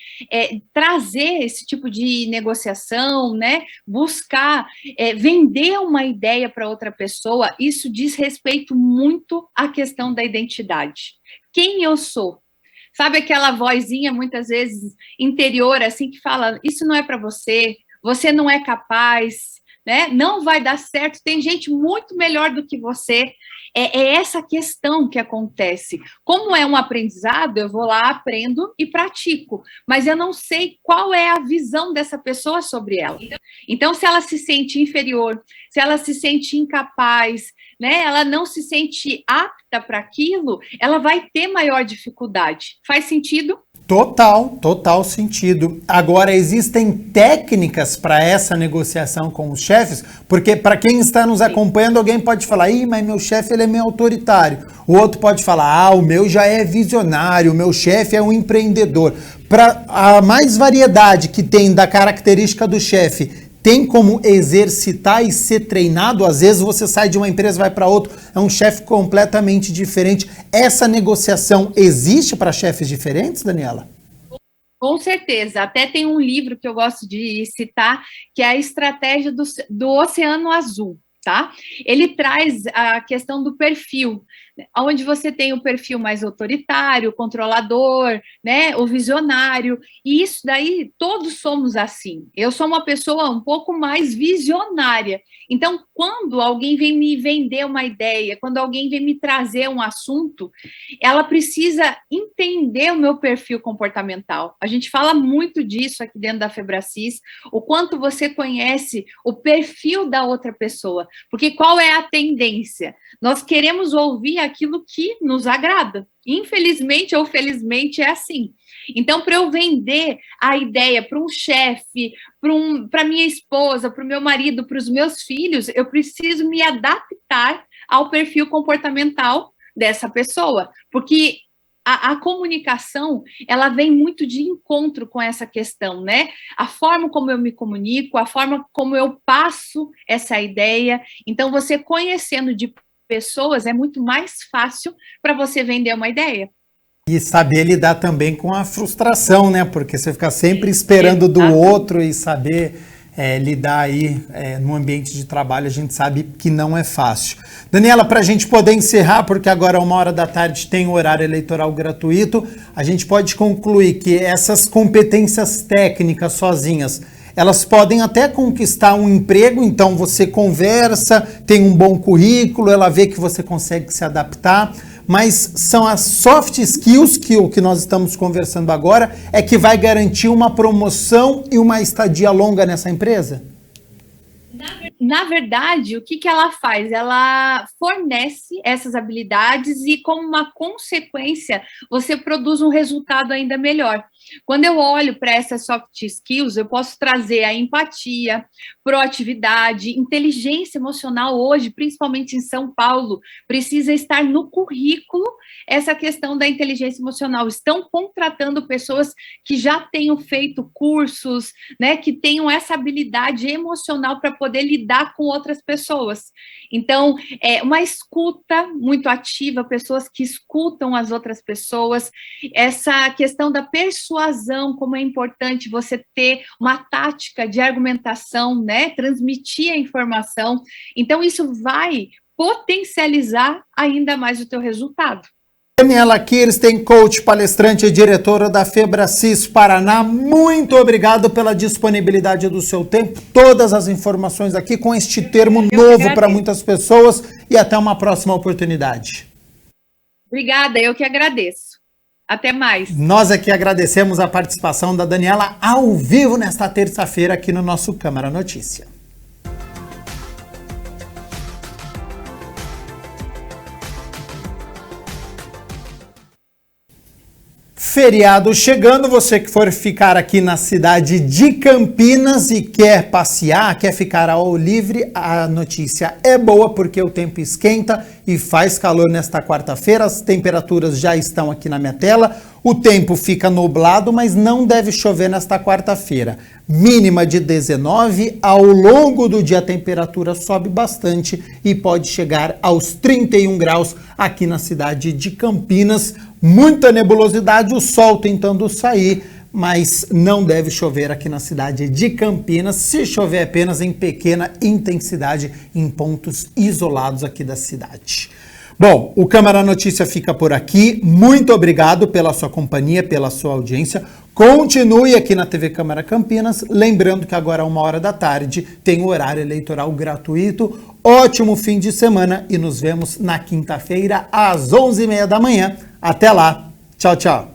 Speaker 18: trazer esse tipo de negociação, né? Buscar vender uma ideia para outra pessoa? Isso diz respeito muito à questão da identidade. Quem eu sou? Sabe aquela vozinha, muitas vezes, interior, assim, que fala, isso não é para você, você não é capaz, né? Não vai dar certo, tem gente muito melhor do que você. É essa questão que acontece. Como é um aprendizado, eu vou lá, aprendo e pratico, mas eu não sei qual é a visão dessa pessoa sobre ela. Então, se ela se sente inferior, se ela se sente incapaz, né, ela não se sente apta para aquilo, ela vai ter maior dificuldade. Faz sentido?
Speaker 1: Total sentido. Agora, existem técnicas para essa negociação com os chefes? Porque para quem está nos acompanhando, alguém pode falar, mas meu chefe ele é meio autoritário. O outro pode falar, o meu já é visionário, o meu chefe é um empreendedor. Para a mais variedade que tem da característica do chefe, tem como exercitar e ser treinado? Às vezes você sai de uma empresa e vai para outra, é um chefe completamente diferente. Essa negociação existe para chefes diferentes, Daniela?
Speaker 18: Com certeza. Até tem um livro que eu gosto de citar, que é a Estratégia do Oceano Azul. Tá? Ele traz a questão do perfil, onde você tem o perfil mais autoritário, controlador, né, o visionário, e isso daí todos somos assim. Eu sou uma pessoa um pouco mais visionária, então quando alguém vem me vender uma ideia, quando alguém vem me trazer um assunto, ela precisa entender o meu perfil comportamental. A gente fala muito disso aqui dentro da Febracis, o quanto você conhece o perfil da outra pessoa. Porque qual é a tendência? Nós queremos ouvir aquilo que nos agrada. Infelizmente ou felizmente é assim. Então, para eu vender a ideia para um chefe, para minha esposa, para o meu marido, para os meus filhos, eu preciso me adaptar ao perfil comportamental dessa pessoa. Porque a comunicação, ela vem muito de encontro com essa questão, né? A forma como eu me comunico, a forma como eu passo essa ideia. Então, você conhecendo de pessoas, é muito mais fácil para você vender uma ideia.
Speaker 19: E saber lidar também com a frustração, né? Porque você fica sempre esperando do outro e saber lidar aí no ambiente de trabalho, a gente sabe que não é fácil. Daniela, para a gente poder encerrar, porque agora 13h tem o horário eleitoral gratuito, a gente pode concluir que essas competências técnicas sozinhas, elas podem até conquistar um emprego, então você conversa, tem um bom currículo, ela vê que você consegue se adaptar, mas são as soft skills, que o que nós estamos conversando agora, é que vai garantir uma promoção e uma estadia longa nessa empresa?
Speaker 18: Na verdade, o que ela faz? Ela fornece essas habilidades e, como uma consequência, você produz um resultado ainda melhor. Quando eu olho para essas soft skills, eu posso trazer a empatia, proatividade, inteligência emocional hoje, principalmente em São Paulo, precisa estar no currículo essa questão da inteligência emocional. Estão contratando pessoas que já tenham feito cursos, né, que tenham essa habilidade emocional para poder lidar com outras pessoas. Então, uma escuta muito ativa, pessoas que escutam as outras pessoas, essa questão da persuasão, como é importante você ter uma tática de argumentação, né, transmitir a informação. Então, isso vai potencializar ainda mais o teu resultado.
Speaker 19: Daniela Kires, tem coach, palestrante e diretora da Febracis Paraná. Muito obrigado pela disponibilidade do seu tempo. Todas as informações aqui com este termo novo para muitas pessoas e até uma próxima oportunidade.
Speaker 18: Obrigada, eu que agradeço. Até mais.
Speaker 19: Nós aqui agradecemos a participação da Daniela ao vivo nesta terça-feira aqui no nosso Câmara Notícia. Feriado chegando, você que for ficar aqui na cidade de Campinas e quer passear, quer ficar ao livre, a notícia é boa porque o tempo esquenta e faz calor nesta quarta-feira, as temperaturas já estão aqui na minha tela, o tempo fica nublado, mas não deve chover nesta quarta-feira. Mínima de 19, ao longo do dia a temperatura sobe bastante e pode chegar aos 31 graus aqui na cidade de Campinas. Muita nebulosidade, o sol tentando sair, mas não deve chover aqui na cidade de Campinas. Se chover apenas em pequena intensidade em pontos isolados aqui da cidade. Bom, o Câmara Notícia fica por aqui. Muito obrigado pela sua companhia, pela sua audiência. Continue aqui na TV Câmara Campinas. Lembrando que agora, 13h, tem o horário eleitoral gratuito. Ótimo fim de semana e nos vemos na quinta-feira às 11h30 da manhã. Até lá. Tchau, tchau.